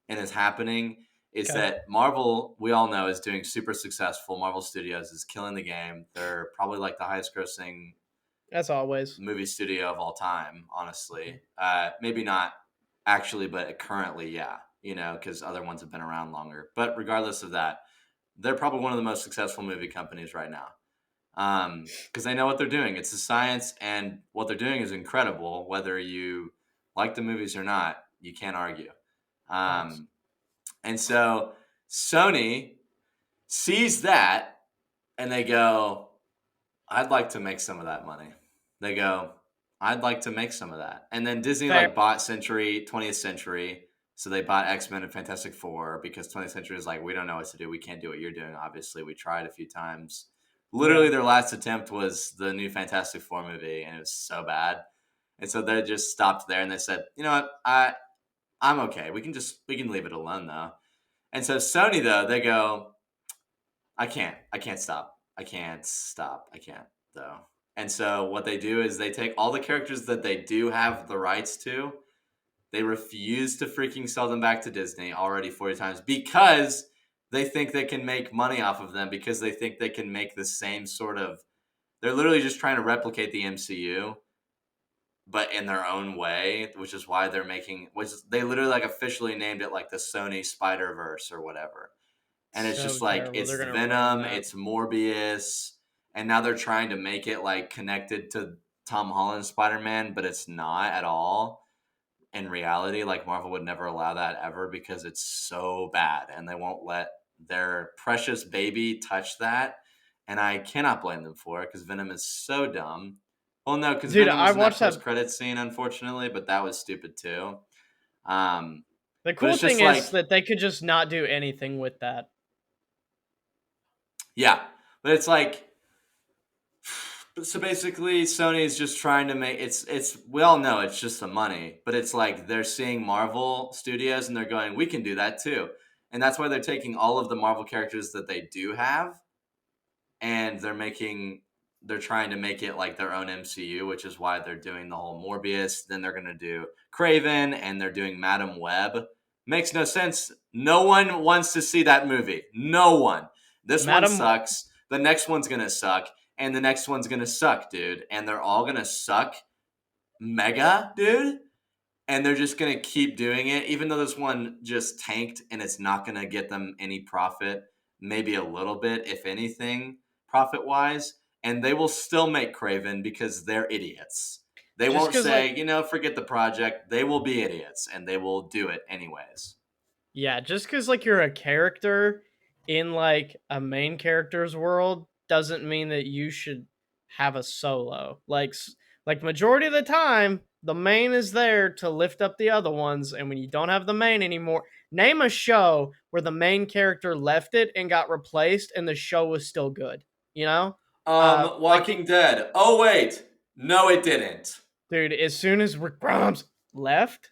and is happening is Okay. that Marvel, we all know, is doing super successful. Marvel Studios is killing the game. They're probably like the highest grossing As always. movie studio of all time, honestly. Maybe not actually, but currently, yeah, because other ones have been around longer. But regardless of that, they're probably one of the most successful movie companies right now because they know what they're doing. It's a science, and what they're doing is incredible. Whether you like the movies or not, you can't argue. Facts. And so Sony sees that, and they go, I'd like to make some of that money. They go, I'd like to make some of that. And then Disney Fair. like bought 20th Century. So they bought X-Men and Fantastic Four because 20th Century is like, we don't know what to do. We can't do what you're doing. Obviously, we tried a few times. Literally, Yeah. their last attempt was the new Fantastic Four movie, and it was so bad. And so they just stopped there, and they said, you know what, I'm okay. We can leave it alone though. And so Sony though, they go, I can't stop. I can't stop. I can't though. And so what they do is they take all the characters that they do have the rights to. They refuse to freaking sell them back to Disney already 40 times because they think they can make money off of them because they think they can make the same sort of. They're literally just trying to replicate the MCU, but in their own way, which is why they're making. Which is, they literally like officially named it like the Sony Spider Verse or whatever. And it's So just like terrible. it's They're gonna ruin Venom, that. it's Morbius, and now they're trying to make it like connected to Tom Holland's Spider-Man, but it's not at all. In reality, like Marvel would never allow that ever because it's so bad and they won't let their precious baby touch that. And I cannot blame them for it because Venom is so dumb. Well, no, because Dude, Venom I was in that watched that. post-credit scene, unfortunately, but that was stupid too. Um, The but cool it's just thing is like, that they could just not do anything with that. yeah, but it's like So basically, Sony is just trying to make it's. We all know it's just the money, but it's like they're seeing Marvel Studios and they're going, we can do that too, and that's why they're taking all of the Marvel characters that they do have, and they're trying to make it like their own MCU, which is why they're doing the whole Morbius. Then they're gonna do Craven, and they're doing Madam Web. Makes no sense. No one wants to see that movie. No one. This one Madam, sucks. The next one's gonna suck, and the next one's gonna suck, dude. And they're all gonna suck mega, dude. And they're just gonna keep doing it, even though this one just tanked and it's not gonna get them any profit, maybe a little bit, if anything, profit wise. And they will still make Craven because they're idiots. They just won't because say, like, forget the project. They will be idiots and they will do it anyways. yeah, just because like you're a character in like a main character's world doesn't mean that you should have a solo. Like majority of the time, the main is there to lift up the other ones, and when you don't have the main anymore, name a show where the main character left it and got replaced, and the show was still good. You know, like Walking Dead. Oh wait, no, it didn't. dude, as soon as Rick Grimes left,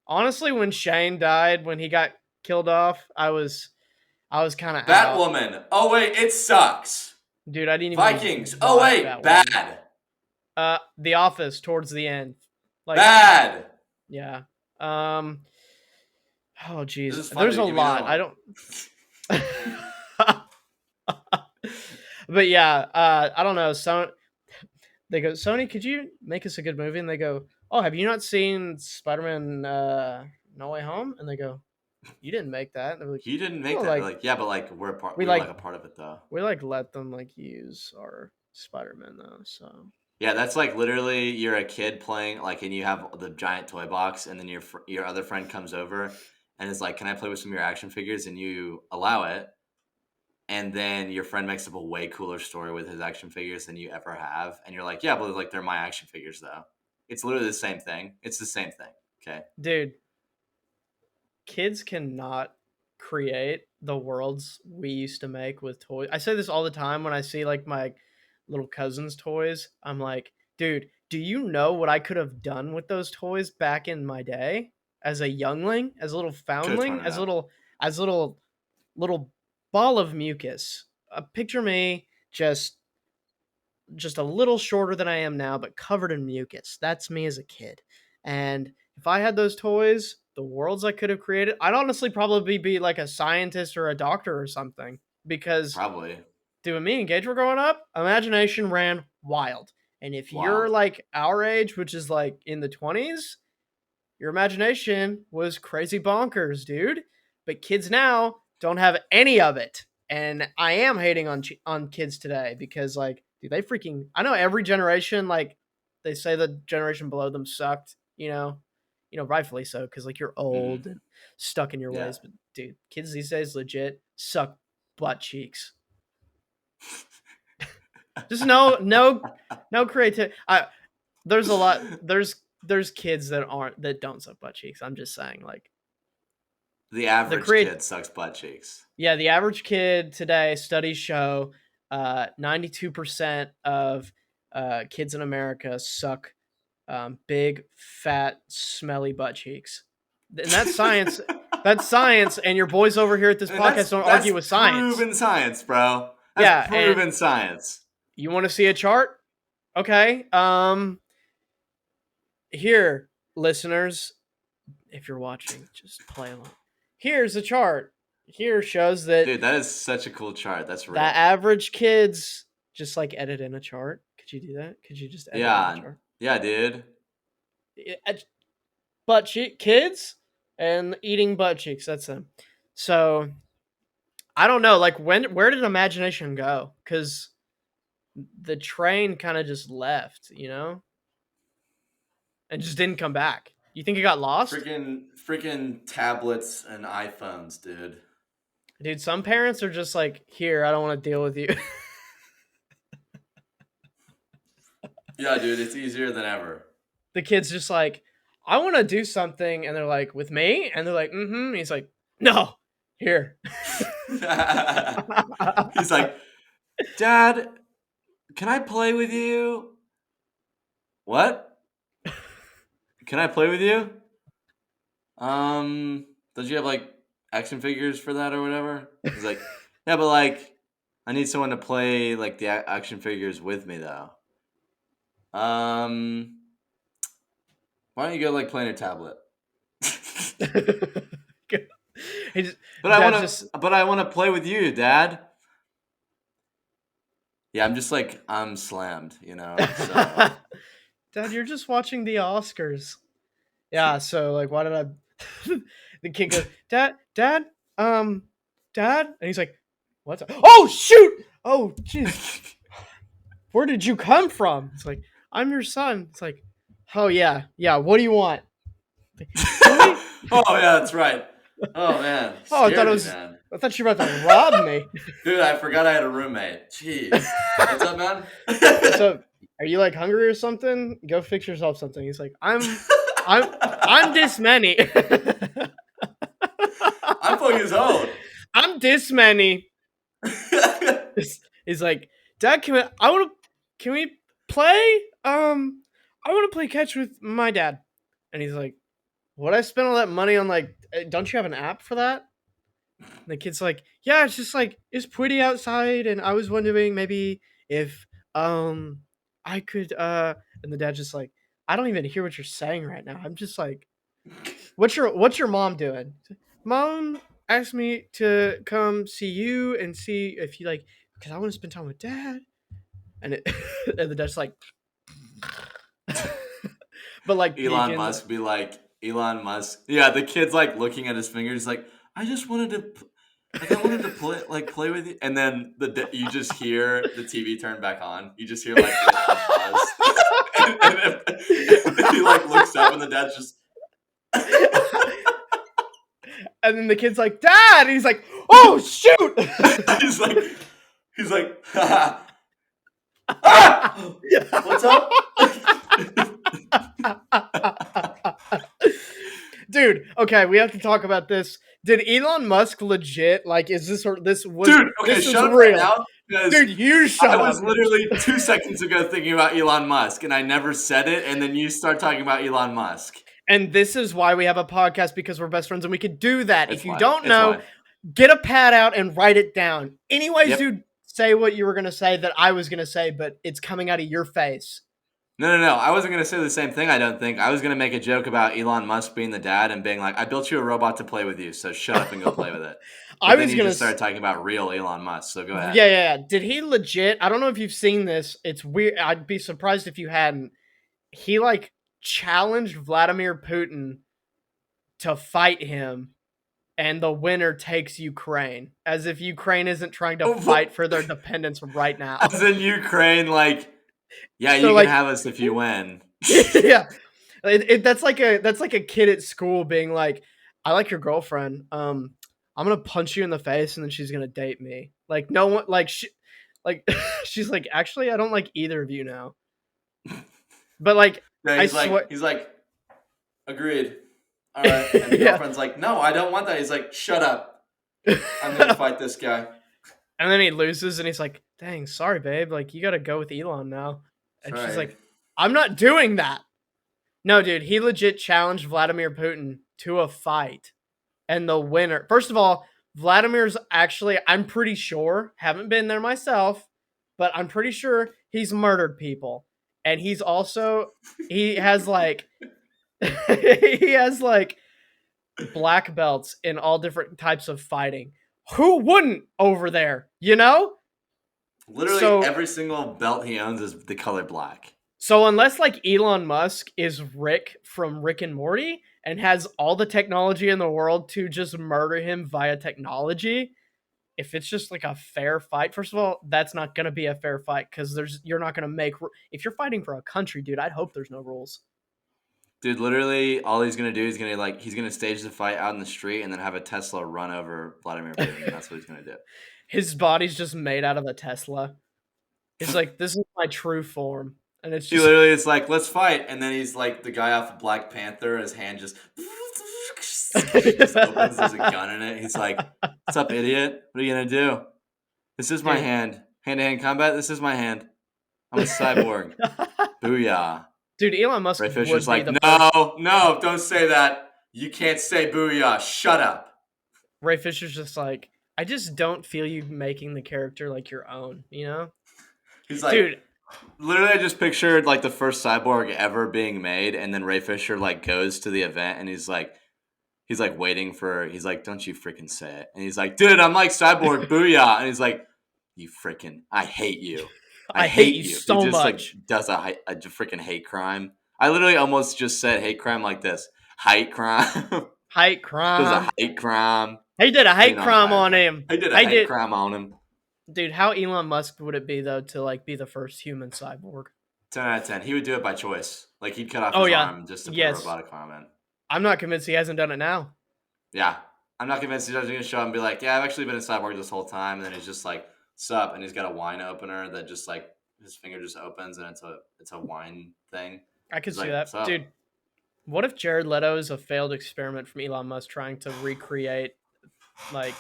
honestly, when Shane died, when he got killed off, I was kind of out. Batwoman. Oh wait, it sucks. Dude, I didn't even Vikings. Oh watch wait, Batwoman. bad. The Office towards the end. Like, Bad. yeah. Oh This jeez. is fun, There's a dude. Give me another lot. I one. don't But yeah, I don't know. So they go, Sony, could you make us a good movie? And they go, oh, have you not seen Spider-Man No Way Home? And they go, you didn't make that. And they're like, He didn't make oh, that. like Like, yeah, but like we're a part. we We were like like a part of it though. we like let them like use our Spider-Man though. So Yeah, that's like literally you're a kid playing like, and you have the giant toy box, and then your other friend comes over and is like, "Can I play with some of your action figures?" And you allow it, and then your friend makes up a way cooler story with his action figures than you ever have, and you're like, "Yeah, but like they're my action figures though." It's literally the same thing. It's the same thing. Okay. dude, kids cannot create the worlds we used to make with toys. I say this all the time when I see like my little cousin's toys. I'm like, dude, do you know what I could have done with those toys back in my day as a youngling, as a little Could have foundling, torn it up. as little ball of mucus. Picture me just a little shorter than I am now, but covered in mucus. That's me as a kid. And if I had those toys, the worlds I could have created, I'd honestly probably be like a scientist or a doctor or something. Because, Probably dude, when me and Gage were growing up, imagination ran wild. And if you're wild. like our age, which is like in the 20s, your imagination was crazy bonkers, dude. But kids now don't have any of it, and I am hating on kids today because like, dude, they freaking. I know every generation like they say the generation below them sucked, rightfully so because like you're old Mm-hmm. and stuck in your Yeah. ways. But dude, kids these days legit suck butt cheeks. Just no creativity. There's a lot. There's kids that don't suck butt cheeks. I'm just saying, like The the average create. kid sucks butt cheeks. Yeah, the average kid today. Studies show, 92% of kids in America suck big, fat, smelly butt cheeks, and that's science. That's science. And your boys over here at this And podcast don't that's argue with science. proven science, bro. That's Yeah, and proven science. you want to see a chart? Okay. Here, listeners, if you're watching, just play along. Here's a chart. Here shows that Dude, that is such a cool chart. That's the real. average kids just like edit in a chart. Could you do that? Could you just edit in a Yeah. chart? Yeah, dude. Butt cheek kids and eating butt cheeks. That's them. So I don't know. Like where did imagination go? Because the train kind of just left, and just didn't come back. You think it got lost? Freaking tablets and iPhones, dude. Dude, some parents are just like, here, I don't want to deal with you. Yeah, dude, it's easier than ever. The kid's just like, I want to do something. And they're like, with me? And they're like, mm-hmm. And he's like, no, here. He's like, Dad, can I play with you? What? Can I play with you? Don't you have like action figures for that or whatever? He's like, yeah, but like, I need someone to play like the action figures with me though. Um, why don't you go like play on your tablet? Just, But I want to play with you, Dad. Yeah, I'm just like I'm slammed, you know. So Dad, you're just watching the Oscars. Yeah, so like, why did I? The kid goes, Dad, Dad, and he's like, what? Oh shoot! Oh jeez, where did you come from? It's like, I'm your son. It's like, oh yeah, yeah. What do you want? Can we? oh yeah, that's right. Oh man, Oh, I thought scared it me, was. man. I thought you were about to rob me. Dude, I forgot I had a roommate. Jeez. What's up, man? So, are you like hungry or something? Go fix yourself something. He's like, I'm this many. I'm fucking his old. I'm this many. He's like, Dad, can we play? I want to play catch with my dad. And he's like, would I spend all that money on like? Don't you have an app for that? And the kid's like, yeah, it's just like it's pretty outside, and I was wondering maybe if I could And the dad's just like, I don't even hear what you're saying right now. I'm just like, what's your mom doing? Mom asked me to come see you and see if you like, because I want to spend time with Dad. And it and the dad's like, but like Elon peeking. Musk be like, Elon Musk. Yeah, the kid's like looking at his fingers, like, I just wanted to, like, I wanted to play with you. And then you just hear the TV turn back on. You just hear like a pause, and then he like looks up, and the dad's just. And then the kid's like, Dad! And he's like, oh shoot! he's like, ah! What's up? Dude, okay, we have to talk about this. Did Elon Musk legit like? Is this or this was? Dude, okay, this shut is up real. right now. Dude, you shut up. I was literally 2 seconds ago thinking about Elon Musk, and I never said it, and then you start talking about Elon Musk. And this is why we have a podcast, because we're best friends and we could do that. It's if you fine. don't know, get a pad out and write it down. Anyways, dude, say what you were going to say that I was going to say, but it's coming out of your face. No. I wasn't going to say the same thing, I don't think. I was going to make a joke about Elon Musk being the dad and being like, I built you a robot to play with you, so shut up and go play with it. But then you just started talking about real Elon Musk, so go ahead. Yeah. Did he legit? I don't know if you've seen this. It's weird. I'd be surprised if you hadn't. He like challenged Vladimir Putin to fight him, and the winner takes Ukraine, as if Ukraine isn't trying to fight for their independence right now. As in Ukraine, like, yeah, so you can have us if you win. Yeah, that's like a kid at school being like, I like your girlfriend. I'm gonna punch you in the face, and then she's gonna date me. Like no one, like she's like, actually, I don't like either of you now. But like, yeah, he's like, agreed. All right, and the girlfriend's like, no, I don't want that. He's like, shut up. I'm gonna fight this guy. And then he loses, and he's like, dang, sorry, babe. Like, you gotta go with Elon now. And she's like, I'm not doing that. No, dude, he legit challenged Vladimir Putin to a fight. And the winner, first of all, Vladimir's actually, I'm pretty sure, haven't been there myself, but I'm pretty sure he's murdered people. And he has like, he has like black belts in all different types of fighting. Who wouldn't over there, you know? Literally every single belt he owns is the color black. So unless like Elon Musk is Rick from Rick and Morty and has all the technology in the world to just murder him via technology, if it's just like a fair fight, first of all, that's not going to be a fair fight, because you're not going to make, if you're fighting for a country, dude, I'd hope there's no rules. Dude, literally, all he's gonna do is he's gonna stage the fight out in the street and then have a Tesla run over Vladimir Putin. That's what he's gonna do. His body's just made out of a Tesla. It's like, this is my true form, and it's just literally, it's like, let's fight, and then he's like the guy off of Black Panther. His hand just opens. There's a gun in it. He's like, "What's up, idiot? What are you gonna do? This is my hand. Hand-to-hand combat. This is my hand." I'm a cyborg. Booyah. Dude, Elon Musk Ray would Fisher's be like, the first. no, don't say that. You can't say booyah. Shut up. Ray Fisher's just like, I just don't feel you making the character like your own, you know? He's like, Dude, literally, I just pictured like the first cyborg ever being made, and then Ray Fisher like goes to the event, and he's like waiting for. He's like, don't you freaking say it, and he's like, dude, I'm like cyborg, booyah, and he's like, you freaking, I hate you, I I hate hate you you. He so just like much. does a freaking hate crime. I literally almost just said hate crime like this, height crime. Hate Does a crime. hate crime. He did a Maybe hate not a crime higher on crime. him. He did a He hate did. crime on him. Dude, how Elon Musk would it be, though, to, like, be the first human cyborg? 10 out of 10. He would do it by choice. Like, he'd cut off Oh, his yeah. arm just to put a Yes. robotic arm in. I'm not convinced he hasn't done it now. Yeah. I'm not convinced he's going to show up and be like, yeah, I've actually been a cyborg this whole time. And then he's just like, sup? And he's got a wine opener that just, like, his finger just opens and it's a wine thing. I could He's see like, that. sup? Dude, what if Jared Leto is a failed experiment from Elon Musk trying to recreate, like,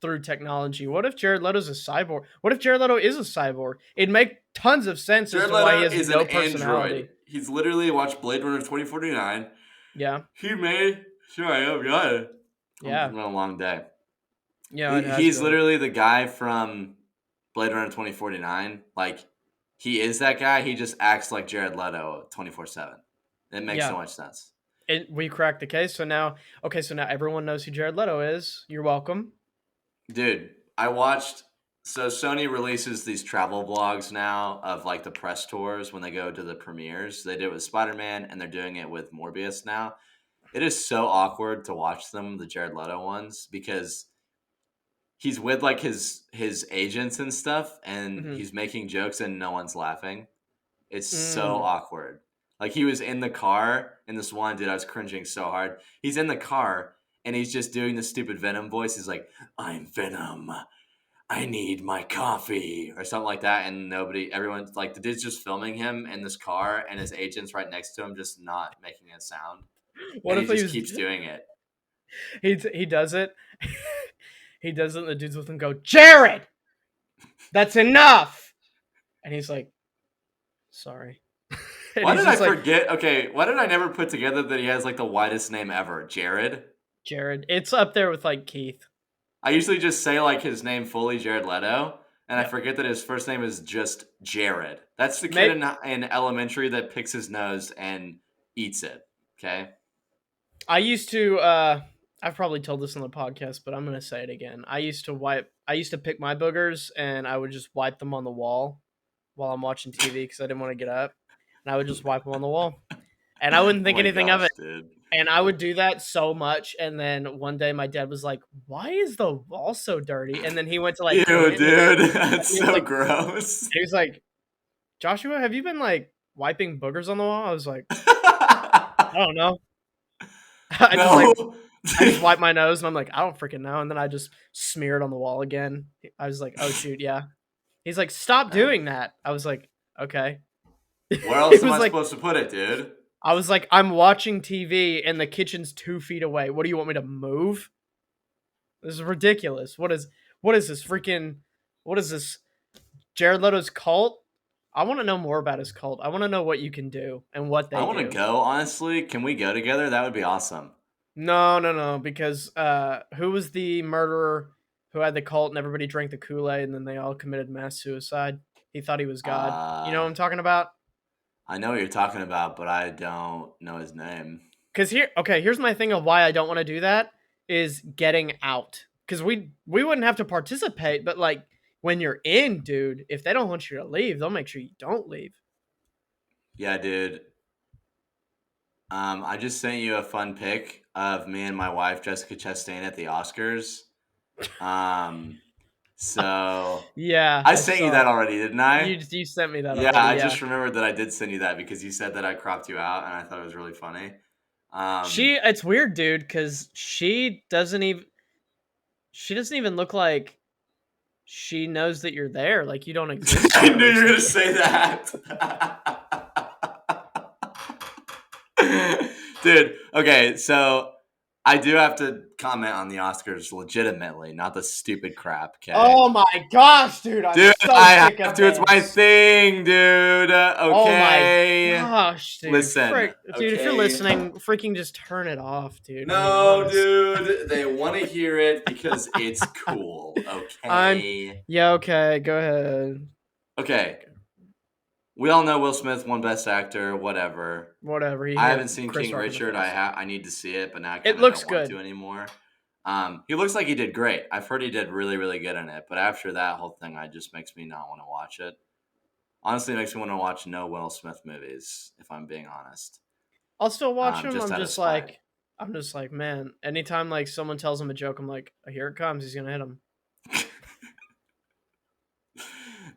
through technology? What if Jared Leto's a cyborg? What if Jared Leto is a cyborg? It'd make tons of sense Jared as to why he Leto has is no an personality. android. He's literally watched Blade Runner 2049. Yeah. He made... Sure, I hope you got it. Yeah. It's been a long day. Yeah, He's literally the guy from Blade Runner 2049. Like, he is that guy. He just acts like Jared Leto 24/7. It makes so much sense. We cracked the case. So now everyone knows who Jared Leto is. You're welcome. Dude, I watched... So Sony releases these travel vlogs now of, like, the press tours when they go to the premieres. They did it with Spider-Man, and they're doing it with Morbius now. It is so awkward to watch them, the Jared Leto ones, because he's with like his agents and stuff, and he's making jokes and no one's laughing. It's so awkward. Like, he was in the car in this one, dude, I was cringing so hard. He's in the car and he's just doing the stupid Venom voice. He's like, I'm Venom. I need my coffee or something like that. And everyone's like, the dude's just filming him in this car and his agent's right next to him, just not making a sound. What and if he just keeps doing it? He does it. He does it, and the dudes with him go, Jared, that's enough. And he's like, sorry. Why did I forget? Okay, why did I never put together that he has like the widest name ever? Jared? Jared. It's up there with like Keith. I usually just say like his name fully, Jared Leto, and I forget that his first name is just Jared. That's the kid in elementary that picks his nose and eats it. Okay. I used to, I've probably told this on the podcast, but I'm going to say it again. I used to pick my boogers and I would just wipe them on the wall while I'm watching TV because I didn't want to get up. And I would just wipe them on the wall. And I wouldn't think anything of it. Dude. And I would do that so much. And then one day my dad was like, why is the wall so dirty? And then he went to like, ew, dude, that's so like, gross. He was like, Joshua, have you been like wiping boogers on the wall? I was like, I don't know. I just wipe my nose and I'm like, I don't freaking know. And then I just smear it on the wall again. I was like, oh shoot, yeah. He's like, stop doing that. I was like, okay. Where else am I supposed to put it, dude? I was like, I'm watching TV and the kitchen's 2 feet away. What do you want me to move? This is ridiculous. What is this freaking? What is this? Jared Leto's cult? I want to know more about his cult. I want to know what you can do and what they do. I want to go, honestly. Can we go together? That would be awesome. No, because who was the murderer who had the cult and everybody drank the Kool-Aid and then they all committed mass suicide? He thought he was God. You know what I'm talking about? I know what you're talking about, but I don't know his name. Because here's my thing of why I don't want to do that is getting out. Because we wouldn't have to participate, but like when you're in, dude, if they don't want you to leave, they'll make sure you don't leave. Yeah, dude. I just sent you a fun pic of me and my wife, Jessica Chastain, at the Oscars. So yeah, I sent you that already, didn't I? You sent me that. Yeah, already, I just remembered that I did send you that because you said that I cropped you out, and I thought it was really funny. It's weird, dude, because she doesn't even look like she knows that you're there. Like you don't exist. I knew you were gonna say that. Dude, okay, so I do have to comment on the Oscars legitimately, not the stupid crap. Okay. Oh my gosh, dude! I'm Dude, so I sick have of to. It's my this. thing, dude. Oh my Okay. gosh, dude! Listen. Frick, dude! If you're Okay. listening, freaking just turn it off, dude. I'm being No, honest. dude. They want to hear it because it's cool. I'm. Okay. Yeah. Okay. Go ahead. Okay. We all know Will Smith won Best Actor. Whatever. Whatever. He I hit haven't seen Chris King Rock in the Richard. face. I need to see it, but now I It kind of looks don't want good. to anymore. He looks like he did great. I've heard he did really, really good in it. But after that whole thing, it just makes me not want to watch it. Honestly, it makes me want to watch no Will Smith movies, if I'm being honest. I'll still watch him. Just I'm out of just spite. like, man. Anytime like someone tells him a joke, I'm like, here it comes. He's gonna hit him.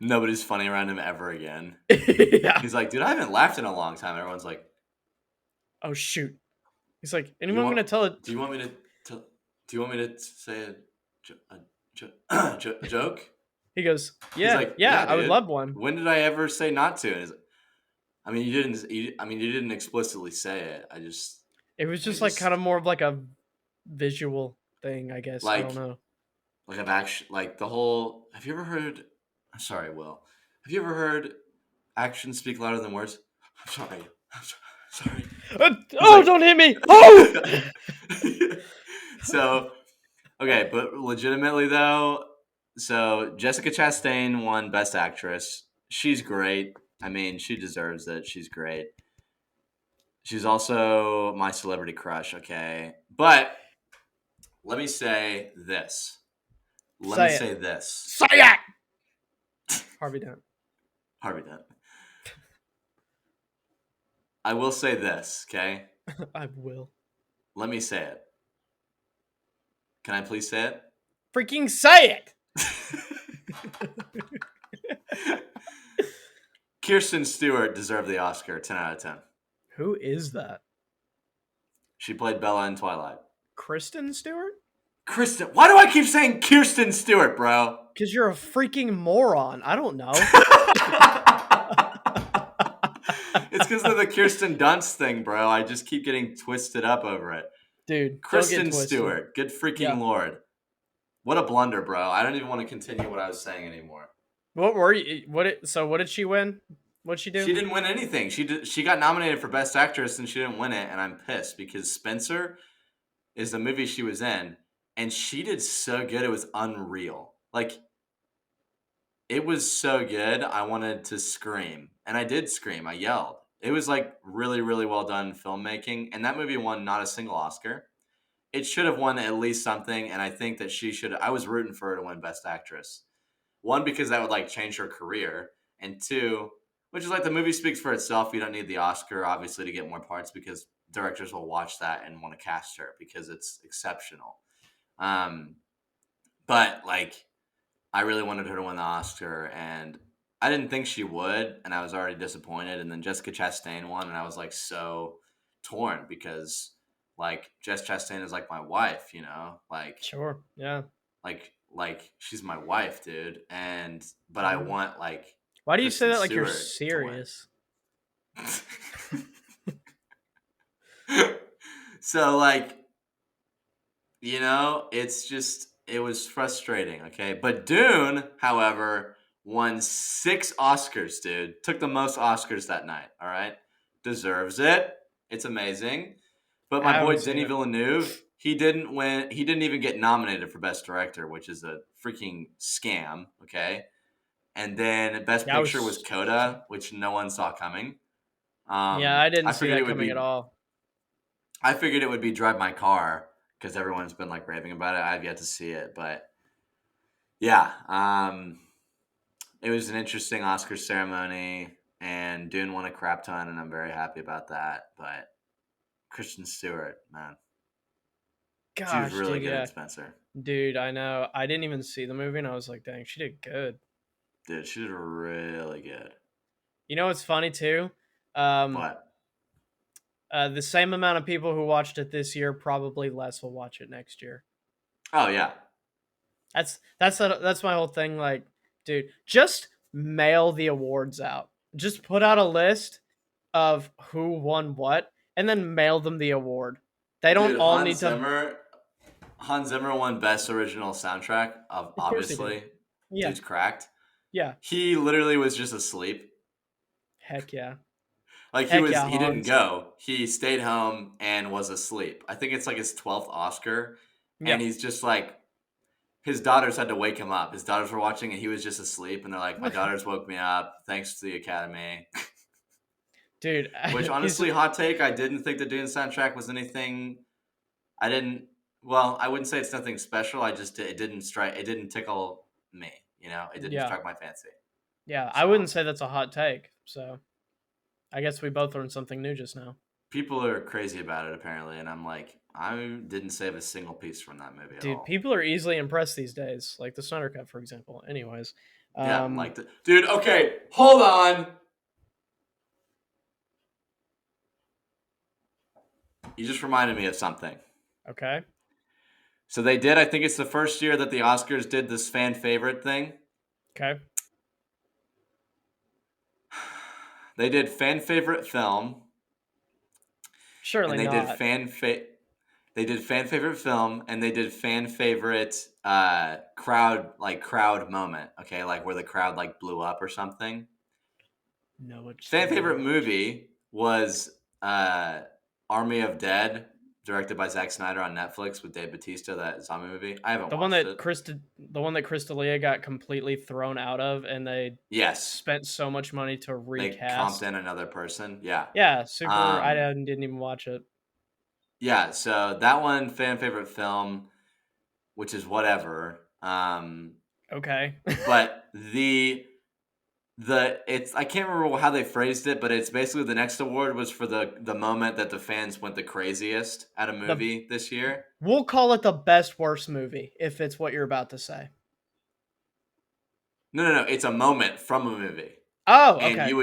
Nobody's funny around him ever again. Yeah. He's like, dude, I haven't laughed in a long time. Everyone's like, oh shoot. He's like, anyone gonna tell it? Do you want me to? Do you want me to say a joke? He goes, He's yeah, like, yeah, yeah, I would dude. love one. When did I ever say not to? And he's like, I mean, you didn't. You didn't explicitly say it. It was I just like kind just of more of like a visual thing, I guess. I don't like know. I've actually like the whole. Have you ever heard? I'm sorry, Will. Have you ever heard actions speak louder than words? I'm sorry. Sorry. He's Oh, like, don't hit me! Oh! so okay, but legitimately though, so Jessica Chastain won Best Actress. She's great. I mean, she deserves it. She's great. She's also my celebrity crush. Okay, but let me say this. Let me Say it. say this. Say it! Harvey Dent. Harvey Dent. I will say this, okay? I will. Let me say it. Can I please say it? Freaking say it! Kirsten Stewart deserved the Oscar, 10 out of 10. Who is that? She played Bella in Twilight. Kristen Stewart? Kristen, why do I keep saying Kirsten Stewart, bro? Because you're a freaking moron. I don't know. It's because of the Kirsten Dunst thing, bro. I just keep getting twisted up over it. Dude, Kristen Stewart, good freaking yeah. lord. What a blunder, bro. I don't even want to continue what I was saying anymore. What were you? What did she win? What'd she do? She didn't win anything. She got nominated for Best Actress and she didn't win it, and I'm pissed because Spencer is the movie she was in, and she did so good. It was unreal. Like, it was so good. I wanted to scream, and I did scream. I yelled. It was like really, really well done filmmaking, and that movie won not a single Oscar. It should have won at least something, and I think that she should. I was rooting for her to win Best Actress. One, because that would like change her career, and two, which is like the movie speaks for itself. You don't need the Oscar obviously to get more parts because directors will watch that and want to cast her because it's exceptional. Um, but like, I really wanted her to win the Oscar, and I didn't think she would, and I was already disappointed. And then Jessica Chastain won, and I was like so torn because like Jess Chastain is like my wife, you know, like Sure. Yeah. like she's my wife, dude. And but I want like Why do you say Kristen that like you're Stewart serious? to win. So like, you know, it's just it was frustrating, okay? But Dune, however, won 6 Oscars, dude. Took the most Oscars that night, all right? Deserves it. It's amazing. But I my boy haven't seen Denis it. Villeneuve, he didn't win. He didn't even get nominated for Best Director, which is a freaking scam, okay? And then Best Yeah, I Picture was was. Coda, which no one saw coming. Yeah, I didn't I see figured that it would coming at be all. I figured it would be Drive My Car because everyone's been like raving about it. I've yet to see it, but yeah, it was an interesting Oscar ceremony, and Dune won a crap ton, and I'm very happy about that. But Kristen Stewart, man, she was Gosh, really dude, good in yeah. Spencer. Dude, I know. I didn't even see the movie, and I was like, dang, she did good. Dude, she did really good. You know what's funny too? Um, But the same amount of people who watched it this year, probably less will watch it next year. oh yeah, That's my whole thing. Like, dude, just mail the awards out. Just put out a list of who won what, and then mail them the award. They don't Dude, all need to. Hans Zimmer won Best Original Soundtrack. Of course he did. Obviously, Yeah. dude's cracked. Yeah. He literally was just asleep. Heck yeah. Like Heck yeah, he didn't Hans. go. He stayed home and was asleep. I think it's like his 12th Oscar, and Yeah. he's just like his daughters had to wake him up. His daughters were watching, and he was just asleep. And they're like, "My daughters woke me up. Thanks to the Academy." Dude, Which he's honestly, hot take. I didn't think the Dune soundtrack was anything. I didn't. Well, I wouldn't say it's nothing special. I just it didn't strike. It didn't tickle me. You know, it didn't yeah. strike my fancy. Yeah, I So wouldn't say that's a hot take. So, I guess we both learned something new just now. people are crazy about it apparently, and I'm like, I didn't save a single piece from that movie at Dude, all. people are easily impressed these days, like the Snyder Cut, for example. Anyways, Yeah, like dude. Okay, hold on. You just reminded me of something. okay. So they did. I think it's the first year that the Oscars did this fan favorite thing. Okay. They did fan favorite film, Surely and they did not. they did fan favorite film, and they did fan favorite crowd moment. Okay, like where the crowd like blew up or something. No, it's Fan never favorite watched. movie was Army of Dead, directed by Zack Snyder on Netflix with Dave Bautista. That zombie movie. I haven't watched it. The one that Chris D'Elia got completely thrown out of, and they Yes, spent so much money to they comped recast. in another person. Yeah. Yeah, super. I Um, didn't even watch it. yeah, so that one fan favorite film, which is whatever. Okay. But the it's I can't remember how they phrased it, but it's basically the next award was for the moment that the fans went the craziest at a the movie this year. We'll call it the best worst movie if it's what you're about to say. No, it's a moment from a movie. Oh, And okay. one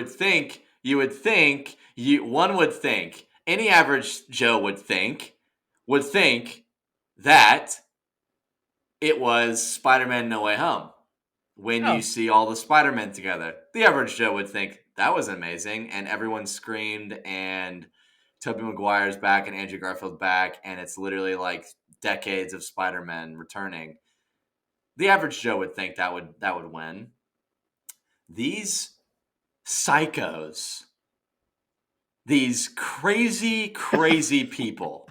would think, any average Joe would think that it was Spider-Man No Way Home. When you Oh, see all the Spider-Men together, the average Joe would think that was amazing, and everyone screamed, and Tobey Maguire's back and Andrew Garfield's back, and it's literally like decades of Spider-Man returning. The average Joe would think that would win. These psychos, these crazy people,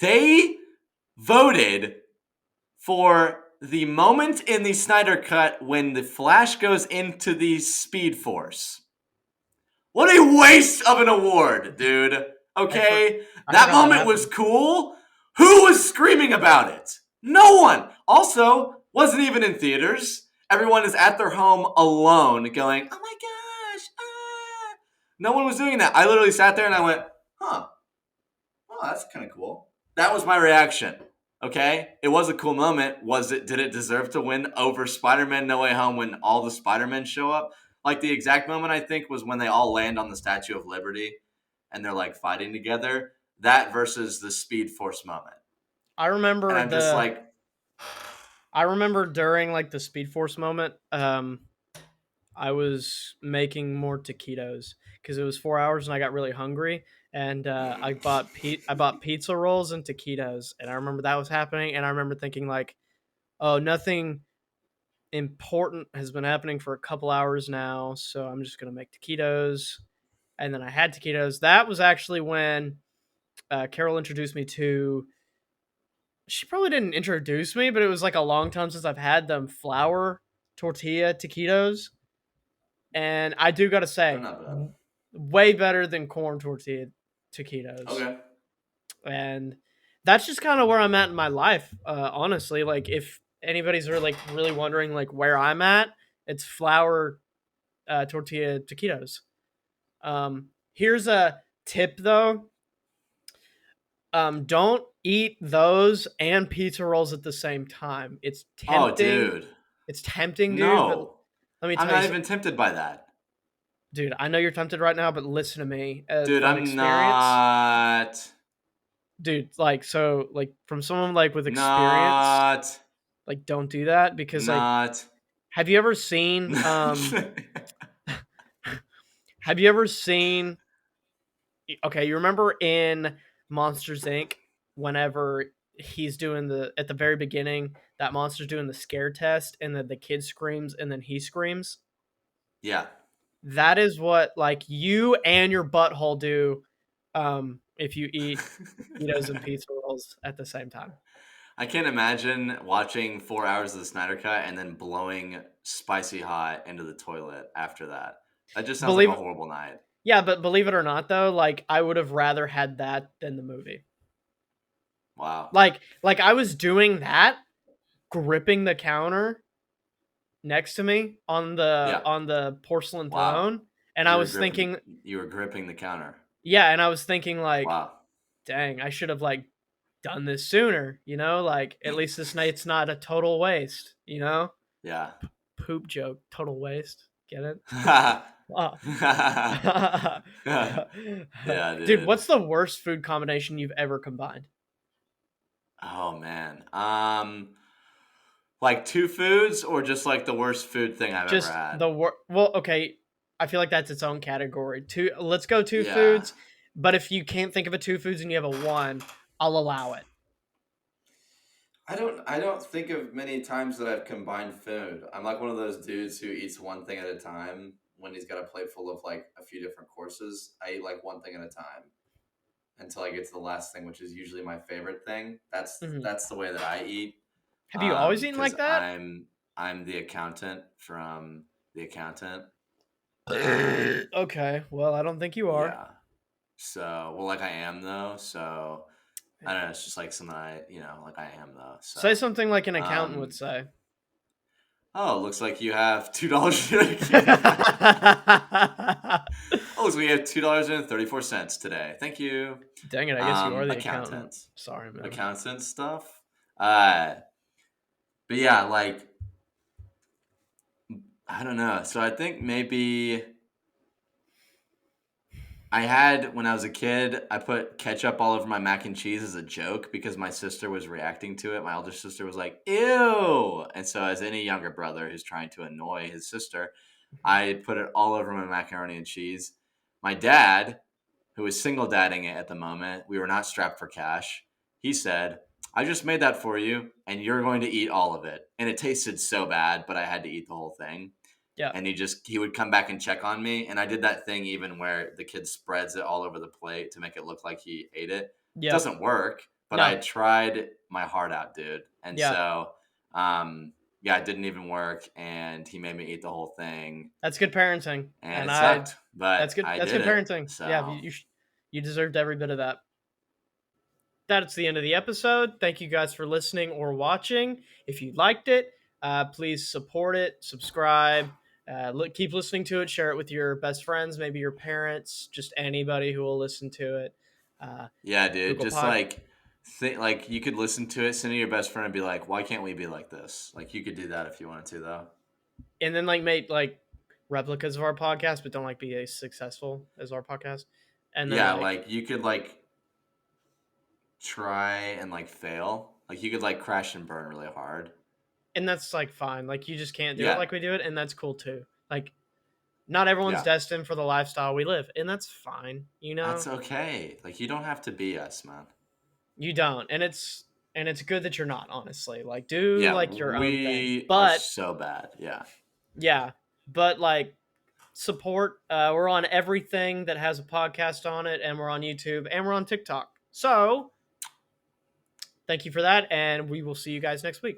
they voted for the moment in the Snyder Cut when the Flash goes into the Speed Force. What a waste of an award, dude. Okay? I That forgot that moment was happened. cool. Who was screaming about it? No one. Also, wasn't even in theaters. Everyone is at their home alone going, oh my gosh. Ah. No one was doing that. I literally sat there and I went, huh. Oh, that's kind of cool. That was my reaction. Okay, it was a cool moment. Did it deserve to win over Spider-Man No Way Home when all the Spider-Men show up? Like the exact moment I think was when they all land on the Statue of Liberty and they're like fighting together. That versus the Speed Force moment. I And remember I'm just the like, I remember during like the Speed Force moment, I was making more taquitos because it was 4 hours and I got really hungry, and I bought pizza rolls and taquitos, and I remember that was happening, and I remember thinking like, oh, nothing important has been happening for a couple hours now, so I'm just gonna make taquitos, and then I had taquitos. That was actually when Carol introduced me to. She probably didn't introduce me, but it was like a long time since I've had them flour tortilla taquitos, and I do gotta they're say, not bad. way better than corn tortilla taquitos. Okay. And that's just kind of where I'm at in my life, honestly. Like, if anybody's really wondering like where I'm at, it's flour tortilla taquitos. Here's a tip though. Don't eat those and pizza rolls at the same time. It's Oh, tempting. dude. It's tempting, dude, but No. let me I'm tell you not something. even tempted by that. Dude, I know you're tempted right now, but listen to me. Dude, From I'm experience, not. dude, like from someone like with experience, Not. like don't do that because like Not. have you ever seen have you ever seen okay, you remember in Monsters Inc. whenever he's doing at the very beginning, that monster's doing the scare test, and then the kid screams, and then he screams. Yeah. That is what like you and your butthole do if you eat Cheetos and pizza rolls at the same time. I can't imagine watching 4 hours of the Snyder Cut and then blowing spicy hot into the toilet after that. That just sounds like a Believe horrible night. Yeah, but believe it or not though, like I would have rather had that than the movie. Wow. Like I was doing that, gripping the counter next to me on Yeah. the porcelain Wow. throne, and I was thinking You were gripping the counter. yeah, and I was thinking like, Wow. dang, I should have like done this sooner, you know? Like at least this night's not a total waste, you know? Yeah. Poop joke, total waste. Get it? Oh. Yeah, Dude, dude. what's the worst food combination you've ever combined? Oh man. Like 2 foods or just like the worst food thing I've ever Just had? the well, okay. I feel like that's its own category. Two. Let's go two Yeah. foods. But if you can't think of a two foods and you have a one, I'll allow it. I don't think of many times that I've combined food. I'm like one of those dudes who eats one thing at a time when he's got a plate full of like a few different courses. I eat like one thing at a time until I get to the last thing, which is usually my favorite thing. That's Mhm. that's the way that I eat. Have you always eaten Because like that? I'm the accountant from The Accountant. Okay. Well, I don't think you are. Yeah. So, well, like I am though. So I don't know. It's just like something like I am though. Say So, something like an accountant would um, say. oh, looks like you have $2. Oh, so we have $2.34 today. Thank you. Dang it! I guess you are the accountant. Accountant, Sorry, man. accountant stuff. Uh, but yeah, like I don't know. So I think maybe I had when I was a kid, I put ketchup all over my mac and cheese as a joke because my sister was reacting to it. My older sister was like, "Ew!" And so, as any younger brother who's trying to annoy his sister, I put it all over my macaroni and cheese. My dad, who was single dadding it at the moment, we were not strapped for cash. He said, "I just made that for you, and you're going to eat all of it." And it tasted so bad, but I had to eat the whole thing. Yeah. And he would come back and check on me, and I did that thing even where the kid spreads it all over the plate to make it look like he ate it. Yep. Doesn't work, but No. I tried my heart out, dude. And Yeah. so yeah, it didn't even work, and he made me eat the whole thing. That's good parenting, And it sucked, that's but good. I That's did good it. parenting. Yeah, So you deserved every bit of that. That's the end of the episode. Thank you guys for listening or watching. If you liked it, please support it, subscribe, keep listening to it, share it with your best friends, maybe your parents, just anybody who will listen to it. yeah, dude, Google just Pod, like like you could listen to it, send it to your best friend, and be like, "Why can't we be like this?" Like you could do that if you wanted to, though. and then like make like replicas of our podcast, but don't like be as successful as our podcast. And then Yeah, like, like you could like try and like fail. Like you could like crash and burn really hard. and that's like fine. Like you just can't do it Yeah. like we do it, and that's cool too. Like not everyone's Yeah. destined for the lifestyle we live, and that's fine, you know? That's okay. Like you don't have to be us, man. You don't. And it's good that you're not, honestly. Like do Yeah, like your own thing. we are But so bad. Yeah. yeah, but like support we're on everything that has a podcast on it, and we're on YouTube, and we're on TikTok. So, thank you for that, and we will see you guys next week.